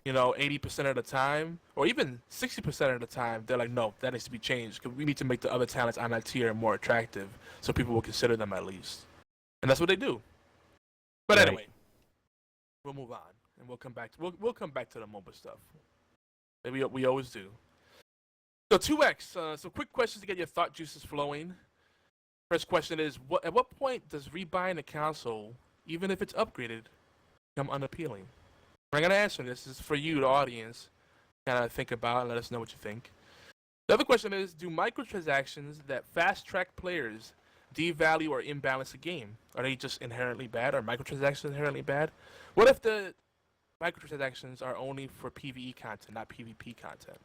80% of the time, or even 60% of the time, they're like, no, that needs to be changed because we need to make the other talents on that tier more attractive so people will consider them at least. And that's what they do. But anyway, we'll move on and we'll come back to the MOBA stuff. Maybe we always do. So 2X, some quick questions to get your thought juices flowing. First question is, at what point does rebuying a console, even if it's upgraded, become unappealing? I'm going to answer this. This is for you, the audience. Kind of think about and let us know what you think. The other question is, do microtransactions that fast-track players devalue or imbalance a game? Are they just inherently bad? Are microtransactions inherently bad? What if the microtransactions are only for PvE content, not PvP content?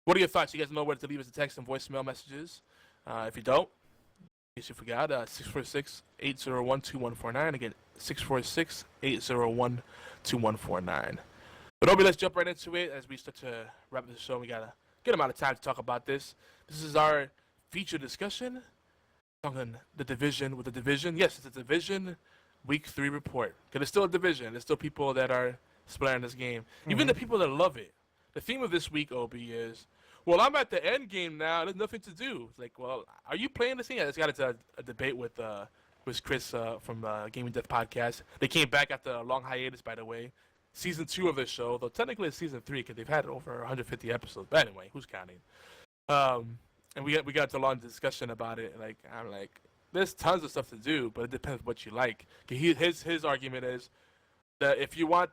What are your thoughts? You guys know where to leave us a text and voicemail messages. If you don't, in case you forgot, 646-801-2149. Again, 646-801-2149. But Obi, let's jump right into it as we start to wrap this show. We got a good amount of time to talk about this. This is our feature discussion on the division with the division. Yes, it's a division week 3 report. Because it's still a division. There's still people that are playing this game. Even the people that love it. The theme of this week, Obi, is, well, I'm at the end game now. There's nothing to do. It's like, well, are you playing this game? I just got into a debate with Chris from Gaming Death Podcast. They came back after a long hiatus, by the way. Season 2 of the show, though technically it's season 3 because they've had over 150 episodes. But anyway, who's counting? And we got to a long discussion about it. Like, I'm like, there's tons of stuff to do, but it depends what you like. His argument is that if you want,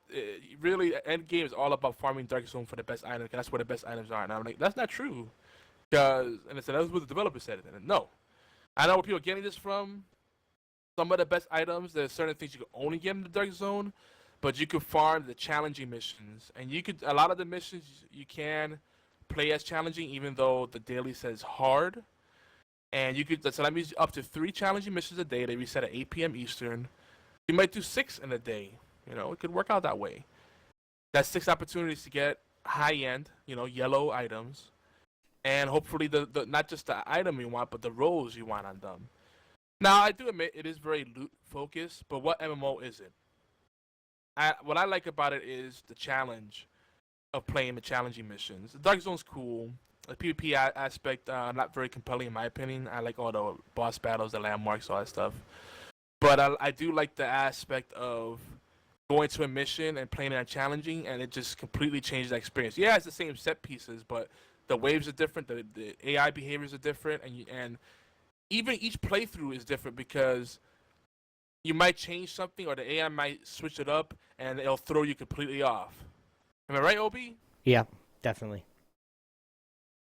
really, end game is all about farming Dark Zone for the best items. That's where the best items are. And I'm like, that's not true. And I said, that's what the developer said. And no, I know where people are getting this from. Some of the best items, there's certain things you can only get in the Dark Zone, but you can farm the challenging missions. And a lot of the missions you can play as challenging, even though the daily says hard. And so that means up to 3 challenging missions a day. They reset at 8 p.m. Eastern. You might do 6 in a day. It could work out that way. That's 6 opportunities to get high-end, yellow items. And hopefully the not just the item you want, but the roles you want on them. Now, I do admit it is very loot-focused, but what MMO is it? What I like about it is the challenge of playing the challenging missions. The Dark Zone's cool. The PvP aspect, not very compelling in my opinion. I like all the boss battles, the landmarks, all that stuff. But I do like the aspect of going to a mission and playing it challenging, and it just completely changes the experience. Yeah, it's the same set pieces, but the waves are different, the AI behaviors are different, and even each playthrough is different because you might change something or the AI might switch it up, and it'll throw you completely off. Am I right, Obi? Yeah, definitely.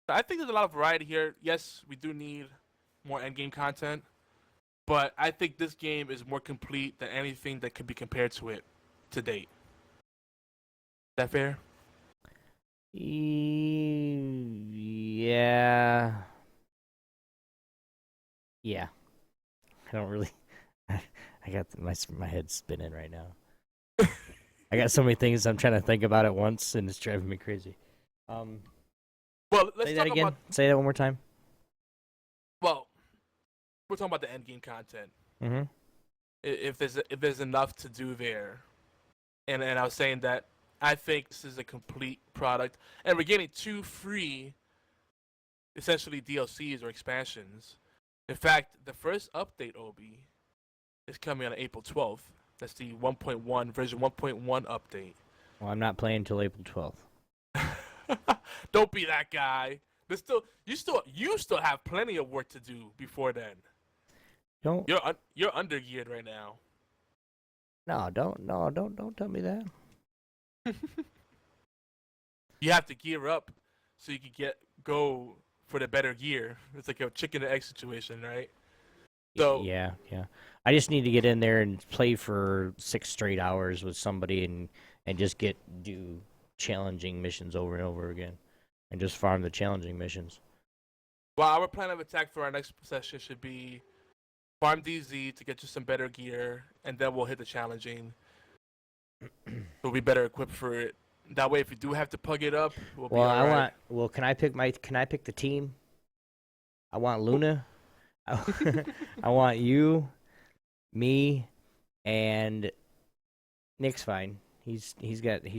I think there's a lot of variety here. Yes, we do need more endgame content, but I think this game is more complete than anything that could be compared to it to date. Is that fair? Yeah. Yeah. I don't really. I got my head spinning right now. I got so many things I'm trying to think about at once, and it's driving me crazy. Well, let's say talk that again. about. Say that one more time. Well, we're talking about the end game content. Mm-hmm. If there's enough to do there, and I was saying that I think this is a complete product, and we're getting 2 free, essentially DLCs or expansions. In fact, the first update, Obi, is coming on April 12th. That's the 1.1 version 1.1 update. Well, I'm not playing until April 12th. Don't be that guy. You still have plenty of work to do before then. You're under geared right now. No, don't tell me that. You have to gear up so you can go for the better gear. It's like a chicken and egg situation, right? So yeah. I just need to get in there and play for 6 straight hours with somebody and just do challenging missions over and over again, and just farm the challenging missions. Well, our plan of attack for our next session should be farm DZ to get you some better gear, and then we'll hit the challenging. We'll be better equipped for it. That way, if we do have to pug it up, we'll be all right. Can I pick the team? I want Luna. I want you, me, and Nick's fine. He's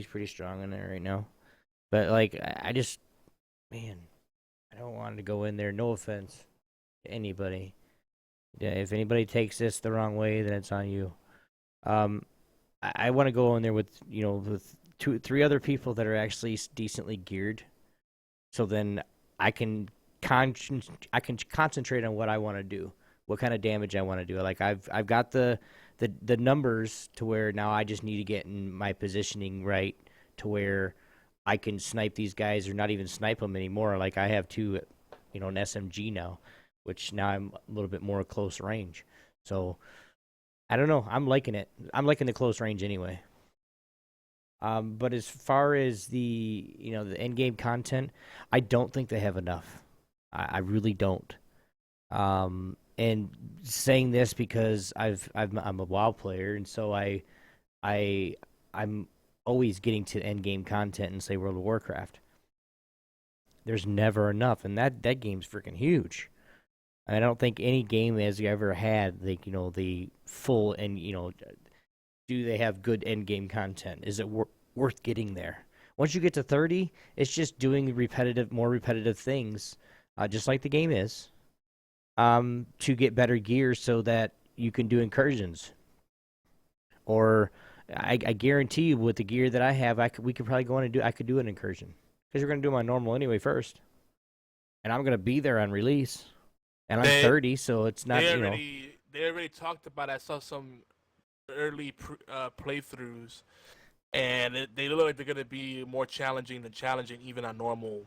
pretty strong in there right now. But like I don't want to go in there. No offense to anybody. Yeah, if anybody takes this the wrong way, then it's on you. I want to go in there with 2-3 other people that are actually decently geared, so then I can concentrate on what I want to do, what kind of damage I want to do. Like I've got the numbers to where now I just need to get in my positioning right to where I can snipe these guys or not even snipe them anymore. Like I have 2, an SMG now, which now I'm a little bit more close range. So I don't know. I'm liking it. I'm liking the close range anyway. But as far as the the end game content, I don't think they have enough. I really don't. And saying this because I'm a WoW player, and so I'm always getting to end game content in, say, World of Warcraft. There's never enough, and that game's freaking huge. I don't think any game has ever had the full and do they have good end game content? Is it worth getting there? Once you get to 30, it's just doing more repetitive things, just like the game is, to get better gear so that you can do incursions. Or I guarantee you, with the gear that I have, we could probably go on and I could do an incursion because you're going to do my normal anyway first, and I'm going to be there on release. And I'm 30, so it's not, They already talked about it. I saw some early playthroughs, and they look like they're going to be more challenging than challenging even on normal.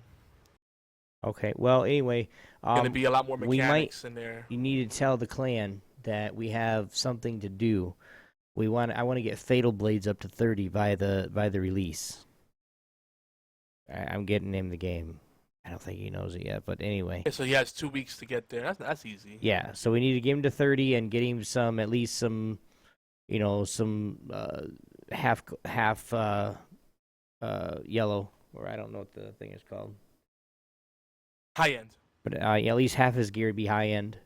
Okay, well, anyway. Going to be a lot more mechanics in there. You need to tell the clan that we have something to do. I want to get Fatal Blades up to 30 by the release. I'm getting him the game. I don't think he knows it yet, but anyway. Yeah, so he has 2 weeks to get there. That's easy. Yeah, so we need to get him to 30 and get him at least some half yellow, or I don't know what the thing is called. High end. But at least half his gear be high end,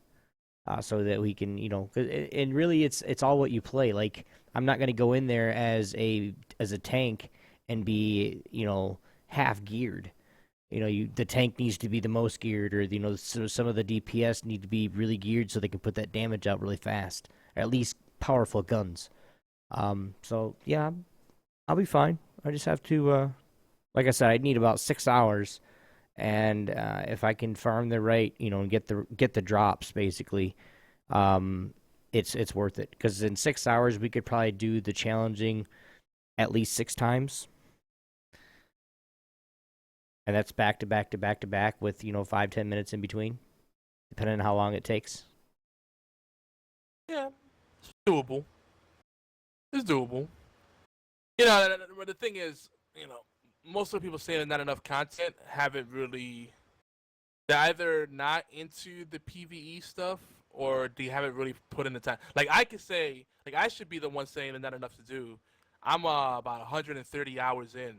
so that we can, and really it's all what you play. Like, I'm not gonna go in there as a tank and be half geared. The tank needs to be the most geared, or so some of the DPS need to be really geared so they can put that damage out really fast, or at least powerful guns. So yeah, I'll be fine. I just have to, like I said, I'd need about 6 hours, and if I can farm the right, and get the drops basically, it's worth it. Because in 6 hours we could probably do the challenging at least 6 times. And that's back to back to back to back with 5-10 minutes in between, depending on how long it takes. Yeah, it's doable. It's doable. But the thing is, most of the people saying there's not enough content haven't really. They're either not into the PvE stuff, or they haven't really put in the time. Like, I could say, I should be the one saying there's not enough to do. I'm about 130 hours in.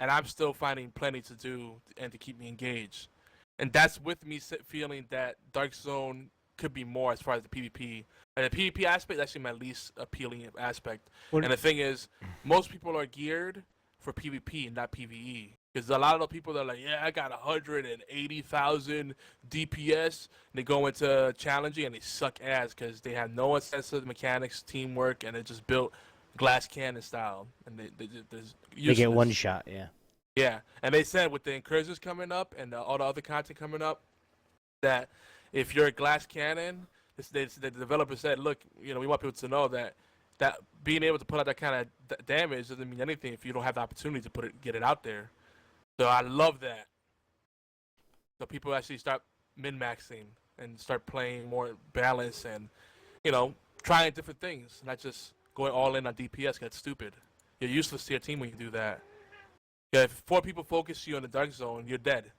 And I'm still finding plenty to do and to keep me engaged. And that's with me feeling that Dark Zone could be more as far as the PvP. And the PvP aspect is actually my least appealing aspect. And the thing is, most people are geared for PvP and not PvE. Because a lot of the people that are like, yeah, I got 180,000 DPS. And they go into challenging and they suck ass because they have no sense of mechanics, teamwork, and they just built glass cannon style, and they get one shot. Yeah, and they said with the incursions coming up and all the other content coming up, that if you're a glass cannon, the developer said, look, we want people to know that being able to put out that kind of damage doesn't mean anything if you don't have the opportunity to get it out there. So I love that. So people actually start min-maxing and start playing more balanced and trying different things, not just going all in on DPS. That's stupid. You're useless to your team when you do that. Yeah, if 4 people focus you on the Dark Zone, you're dead.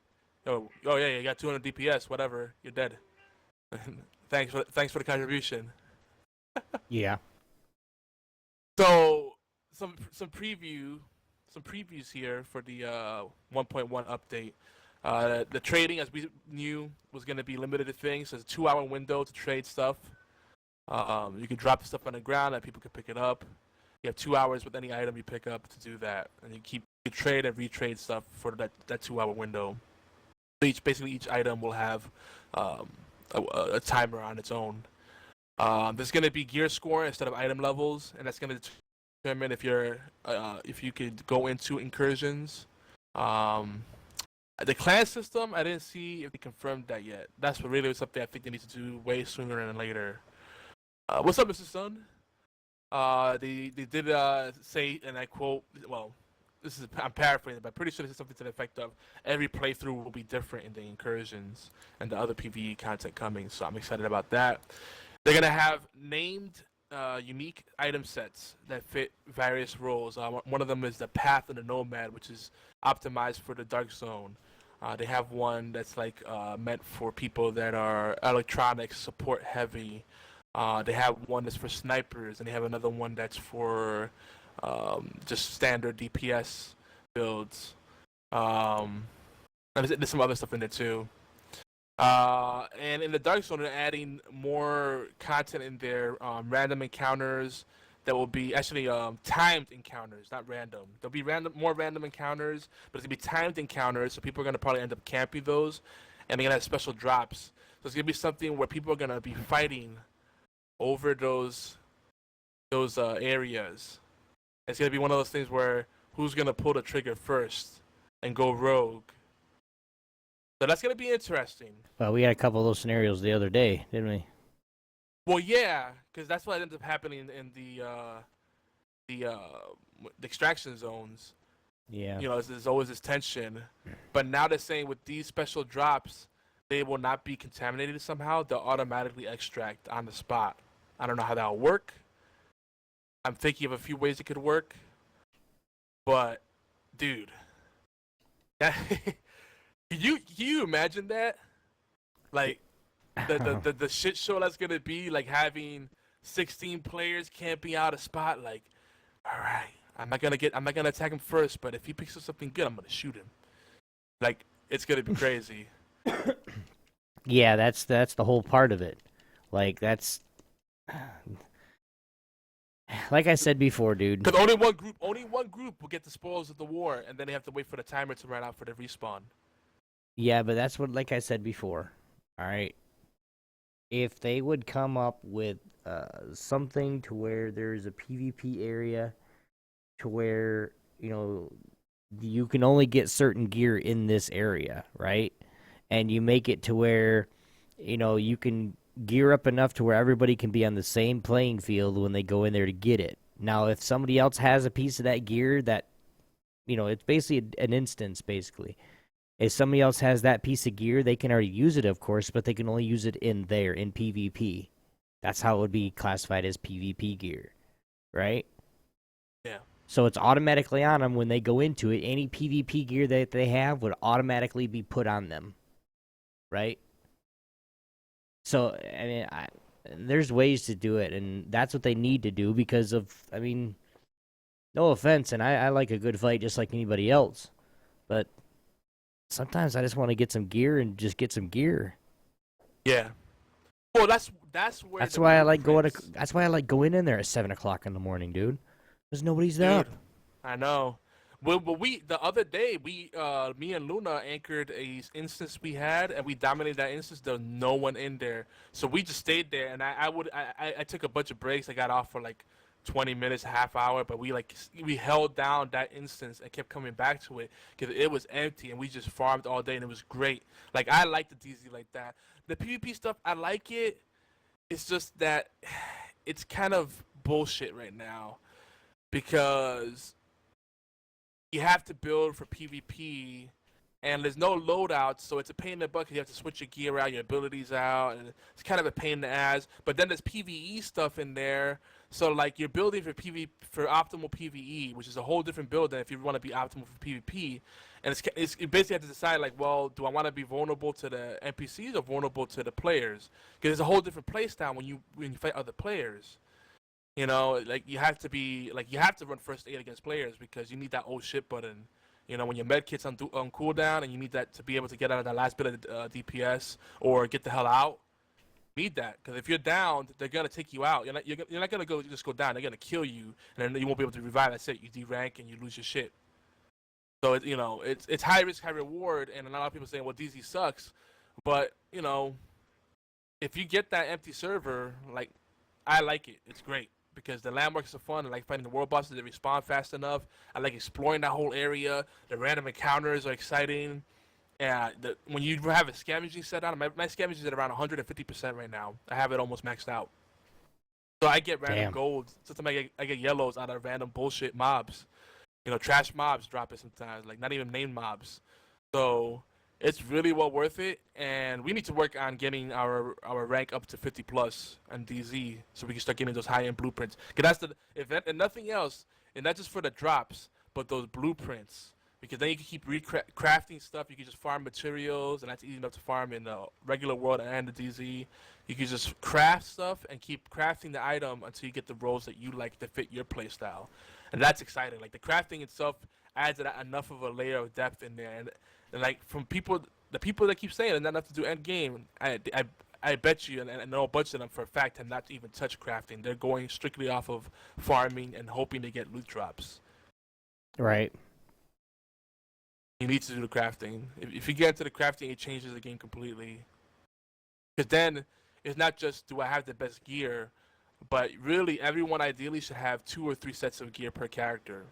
Oh yeah, you got 200 DPS, whatever. You're dead. Thanks for the contribution. Yeah. So some previews here for the 1.1 update. The trading, as we knew, was going to be limited to things. There's a 2-hour window to trade stuff. You can drop the stuff on the ground and people can pick it up. You have 2 hours with any item you pick up to do that, and you trade and retrade stuff for that 2-hour window. So each item will have a timer on its own. There's going to be gear score instead of item levels, and that's going to determine if you could go into incursions. The clan system, I didn't see if they confirmed that yet. That's really something I think they need to do way sooner than later. What's up, Mr. Sun? They did say, and I quote, well, I'm paraphrasing, but I'm pretty sure this is something to the effect of every playthrough will be different in the incursions and the other PvE content coming, so I'm excited about that. They're going to have named unique item sets that fit various roles. One of them is the Path of the Nomad, which is optimized for the Dark Zone. They have one that's meant for people that are electronics support heavy. They have one that's for snipers, and they have another one that's for just standard DPS builds. And there's some other stuff in there too. And in the Dark Zone, they're adding more content in there, random encounters that will be actually timed encounters, not random. There'll be more random encounters, but it's gonna be timed encounters, so people are gonna probably end up camping those, and they're gonna have special drops. So it's gonna be something where people are gonna be fighting over those areas. It's gonna be one of those things where who's gonna pull the trigger first and go rogue. So that's gonna be interesting. Well, we had a couple of those scenarios the other day, didn't we? Well, yeah, because that's what ends up happening in the extraction zones. Yeah. You know, there's always this tension. But now they're saying with these special drops, they will not be contaminated somehow. They'll automatically extract on the spot. I don't know how that'll work. I'm thinking of a few ways it could work. But, dude, that can you imagine that? Like, the shit show that's gonna be like having 16 players camping out a spot. Like, all right, I'm not gonna attack him first, but if he picks up something good, I'm gonna shoot him. Like, it's gonna be crazy. Yeah, that's the whole part of it. Like, that's like I said before, dude. Because only one group will get the spoils of the war, and then they have to wait for the timer to run out for the respawn. Yeah, but that's what, like I said before. All right. If they would come up with something to where there's a PvP area to where, you know, you can only get certain gear in this area, right? And you make it to where, you know, you can gear up enough to where everybody can be on the same playing field when they go in there to get it. Now, if somebody else has a piece of that gear that, you know, it's basically an instance, basically. If somebody else has that piece of gear, they can already use it, of course, but they can only use it in there, in PvP. That's how it would be classified as PvP gear, right? Yeah. So it's automatically on them when they go into it. Any PvP gear that they have would automatically be put on them, right? So, I mean, there's ways to do it, and that's what they need to do because of, I mean, no offense, and I like a good fight just like anybody else, but sometimes I just want to get some gear and just get some gear. Yeah. Well, that's where. That's why I like going. That's why I like going in there at 7 o'clock in the morning, dude. Because nobody's there. Dude, I know. Well, we the other day me and Luna anchored a instance we had, and we dominated that instance. There was no one in there, so we just stayed there. And I took a bunch of breaks. I got off for like 20 minutes, half hour, but we held down that instance and kept coming back to it because it was empty, and we just farmed all day, and it was great. Like, I like the DZ like that. The PvP stuff, I like it. It's just that it's kind of bullshit right now because you have to build for PvP, and there's no loadouts, so it's a pain in the butt because you have to switch your gear out, your abilities out, and it's kind of a pain in the ass. But then there's PvE stuff in there. So, like, you're building for for optimal PvE, which is a whole different build than if you want to be optimal for PvP. And you basically have to decide, like, well, do I want to be vulnerable to the NPCs or vulnerable to the players? Because there's a whole different playstyle when you fight other players. You know, like, you have to run first aid against players because you need that old shit button. You know, when your med kit's on cooldown and you need that to be able to get out of that last bit of DPS or get the hell out. Need that because if you're down, they're gonna take you out. You're not gonna just go down. They're gonna kill you, and then you won't be able to revive. That's it. You derank and you lose your shit. So it's high risk, high reward, and a lot of people saying, well, DZ sucks, but you know, if you get that empty server, like, I like it. It's great because the landmarks are fun. I like fighting the world bosses. They respawn fast enough. I like exploring that whole area. The random encounters are exciting. Yeah, when you have a scavenging set on, my scavenging is at around 150% right now. I have it almost maxed out. So I get random gold. Sometimes I get yellows out of random bullshit mobs. You know, trash mobs drop it sometimes, like not even named mobs. So it's really well worth it, and we need to work on getting our rank up to 50 plus on DZ so we can start getting those high-end blueprints. Because that's the event, and nothing else, and not just for the drops, but those blueprints. Because then you can keep crafting stuff. You can just farm materials, and that's easy enough to farm in the regular world and the DZ. You can just craft stuff and keep crafting the item until you get the roles that you like that fit your playstyle. and that's exciting. Like the crafting itself adds enough of a layer of depth in there, and like from the people that keep saying it, not enough to do end game. I bet you, and I know a bunch of them for a fact have not even touched crafting. They're going strictly off of farming and hoping to get loot drops. Right. You need to do the crafting. If you get into the crafting, it changes the game completely. Because then it's not just do I have the best gear, but really everyone ideally should have 2 or 3 sets of gear per character,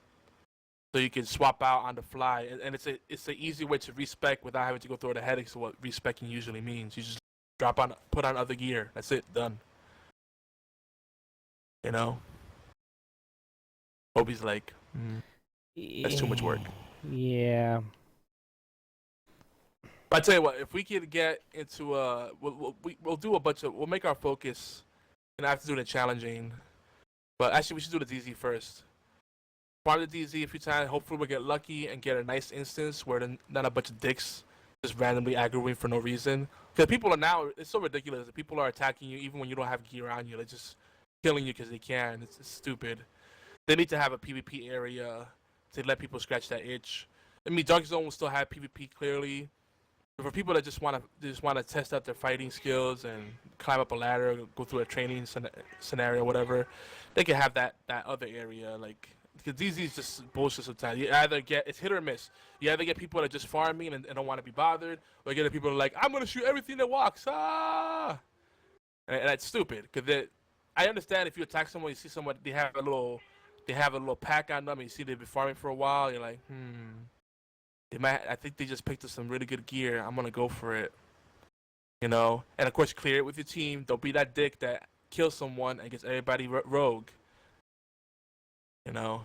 so you can swap out on the fly. And it's an easy way to respec without having to go through the headaches of what respecing usually means. You just put on other gear. That's it. Done. You know. Obi's like, that's too much work. Yeah. But I tell you what, if we could get into we'll do a bunch of, we'll make our focus, and I have to do the challenging. But actually, we should do the DZ first. Part of the DZ a few times. Hopefully, we'll get lucky and get a nice instance where not a bunch of dicks just randomly aggroing for no reason. Because people are now, it's so ridiculous that people are attacking you even when you don't have gear on you. They're just killing you because they can. It's stupid. They need to have a PvP area to let people scratch that itch. I mean, Dark Zone will still have PvP clearly. But for people that just want to test out their fighting skills and climb up a ladder, go through a training scenario, whatever, they can have that other area. Like, because DZ is just bullshit sometimes. You either it's hit or miss. You either get people that are just farming and don't want to be bothered, or you get people that are like, I'm gonna shoot everything that walks. And that's stupid. Because I understand if you attack someone, you see someone they have a little pack on them, and you see they've been farming for a while. You're like, I think they just picked up some really good gear. I'm gonna go for it. You know, and of course, clear it with your team. Don't be that dick that kills someone and gets everybody rogue. You know,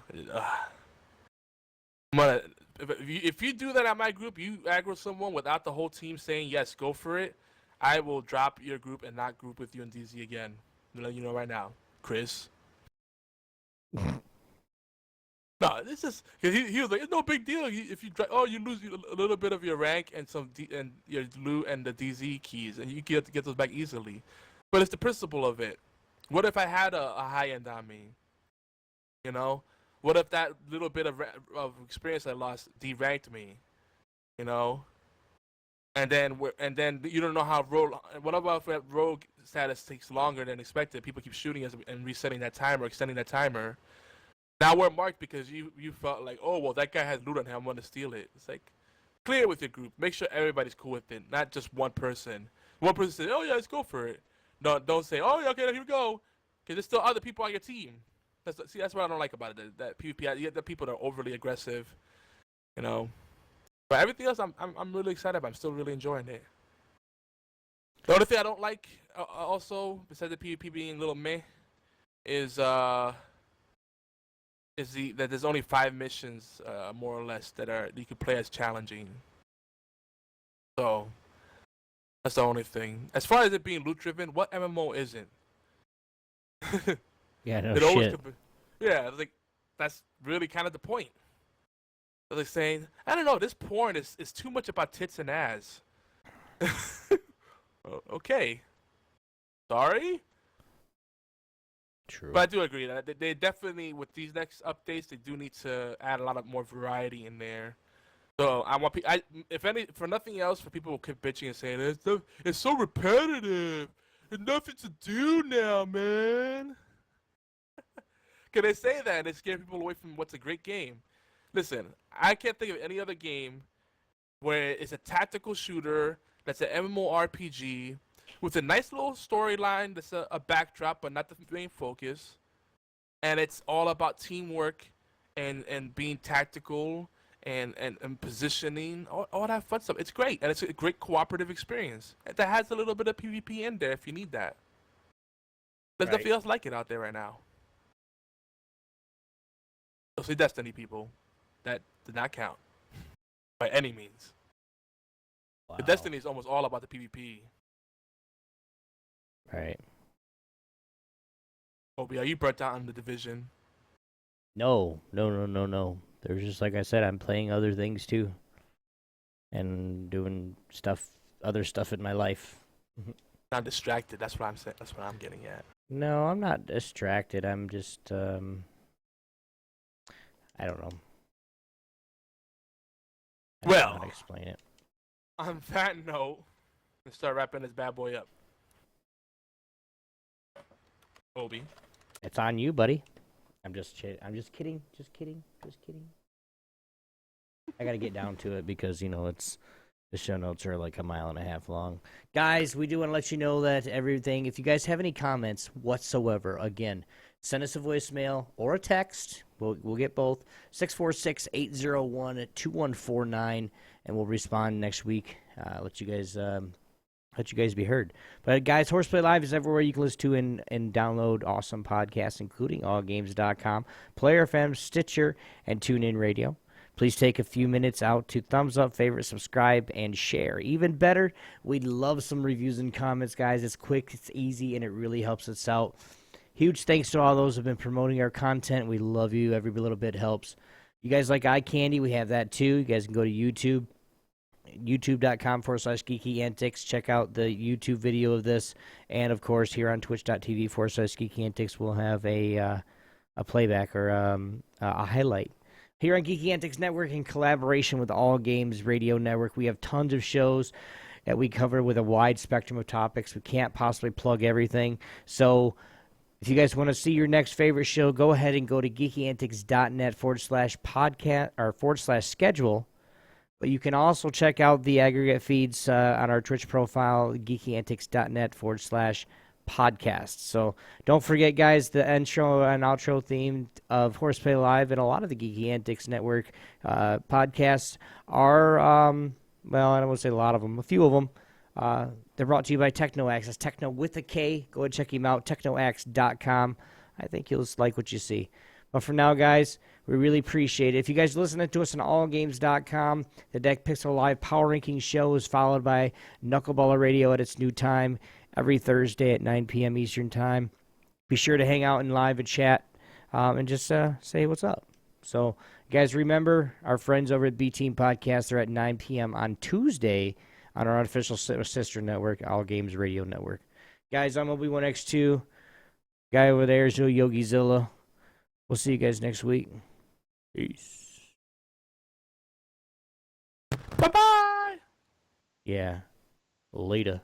if you do that at my group, you aggro someone without the whole team saying yes, go for it. I will drop your group and not group with you in DZ again. I'm letting you know right now, Chris. No, this is because he was like, it's no big deal. If you lose a little bit of your rank and and your loot and the DZ keys, and you get those back easily. But it's the principle of it. What if I had a high end on me? You know, what if that little bit of experience I lost deranked me? You know, and then you don't know how rogue. What about if that rogue status takes longer than expected? People keep shooting us and resetting that timer, extending that timer. Now we're marked because you felt like, oh, well, that guy has loot on him, I'm going to steal it. It's like, clear it with your group. Make sure everybody's cool with it, not just one person. One person says, oh, yeah, let's go for it. No, don't say, oh, yeah, okay, here we go. Because there's still other people on your team. That's what I don't like about it, that PvP. You get the people that are overly aggressive, you know. But everything else, I'm really excited about. I'm still really enjoying it. The only thing I don't like, also, besides the PvP being a little meh, is that there's only 5 missions, more or less, that you can play as challenging. So that's the only thing. As far as it being loot driven, what MMO isn't? Yeah, no shit. Yeah, like that's really kind of the point. They're like saying, I don't know, this porn is too much about tits and ass. Okay. Sorry. True. But I do agree that they definitely, with these next updates, they do need to add a lot of more variety in there. So I want for nothing else, for people who keep bitching and saying it's so repetitive. There's nothing to do now, man. Can they say that and they scare people away from what's a great game? Listen, I can't think of any other game where it's a tactical shooter that's an MMORPG with a nice little storyline that's a backdrop but not the main focus, and it's all about teamwork and being tactical and positioning, all that fun stuff. It's great, and it's a great cooperative experience that has a little bit of PvP in there if you need that. There's nothing else like it out there right now. Those are Destiny people. That did not count by any means. Wow. The Destiny is almost all about the PvP. Right. Obi, are you burnt out on the Division? No. There's just, like I said, I'm playing other things too. And doing other stuff in my life. Not distracted. That's what I'm saying. That's what I'm getting at. No, I'm not distracted. I'm just, I don't know. I don't know Well, how to explain it. on that note, let's start wrapping this bad boy up. Obi. It's on you, buddy. I'm just kidding. Just kidding. I gotta get down to it because it's the show notes are like a mile and a half long. Guys, we do want to let you know that everything. If you guys have any comments whatsoever, again, send us a voicemail or a text. We'll get both. 646-801-2149, and we'll respond next week. Let you guys be heard. But guys, HorsePlay Live is everywhere you can listen to and download awesome podcasts, including allgames.com, Player FM, Stitcher, and TuneIn Radio. Please take a few minutes out to thumbs up, favorite, subscribe, and share. Even better, we'd love some reviews and comments, guys. It's quick, it's easy, and it really helps us out. Huge thanks to all those who have been promoting our content. We love you. Every little bit helps. You guys like eye candy? We have that too. You guys can go to YouTube. youtube.com/geeky antics. Check out the YouTube video of this. And, of course, here on twitch.tv/geeky antics, we'll have a playback or a highlight. Here on Geeky Antics Network, in collaboration with All Games Radio Network, we have tons of shows that we cover with a wide spectrum of topics. We can't possibly plug everything. So if you guys want to see your next favorite show, go ahead and go to geekyantics.net/podcast or /schedule. But you can also check out the aggregate feeds on our Twitch profile, geekyantics.net/podcast. So don't forget, guys, the intro and outro theme of HorsePlay Live and a lot of the Geeky Antics Network podcasts are, well, I don't want to say a lot of them, a few of them. They're brought to you by TechnoAxe. That's Techno with a K. Go ahead and check him out, technoaxe.com. I think you'll like what you see. But for now, guys, we really appreciate it. If you guys are listening to us on allgames.com, the Deck Pixel Live Power Ranking Show is followed by Knuckleballer Radio at its new time every Thursday at 9 p.m. Eastern Time. Be sure to hang out in live and chat and just say what's up. So, guys, remember, our friends over at B-Team Podcast are at 9 p.m. on Tuesday on our unofficial sister network, All Games Radio Network. Guys, I'm Obi-Wan-X2. Guy over there is Yogizilla. We'll see you guys next week. Peace. Bye-bye. Yeah. Later.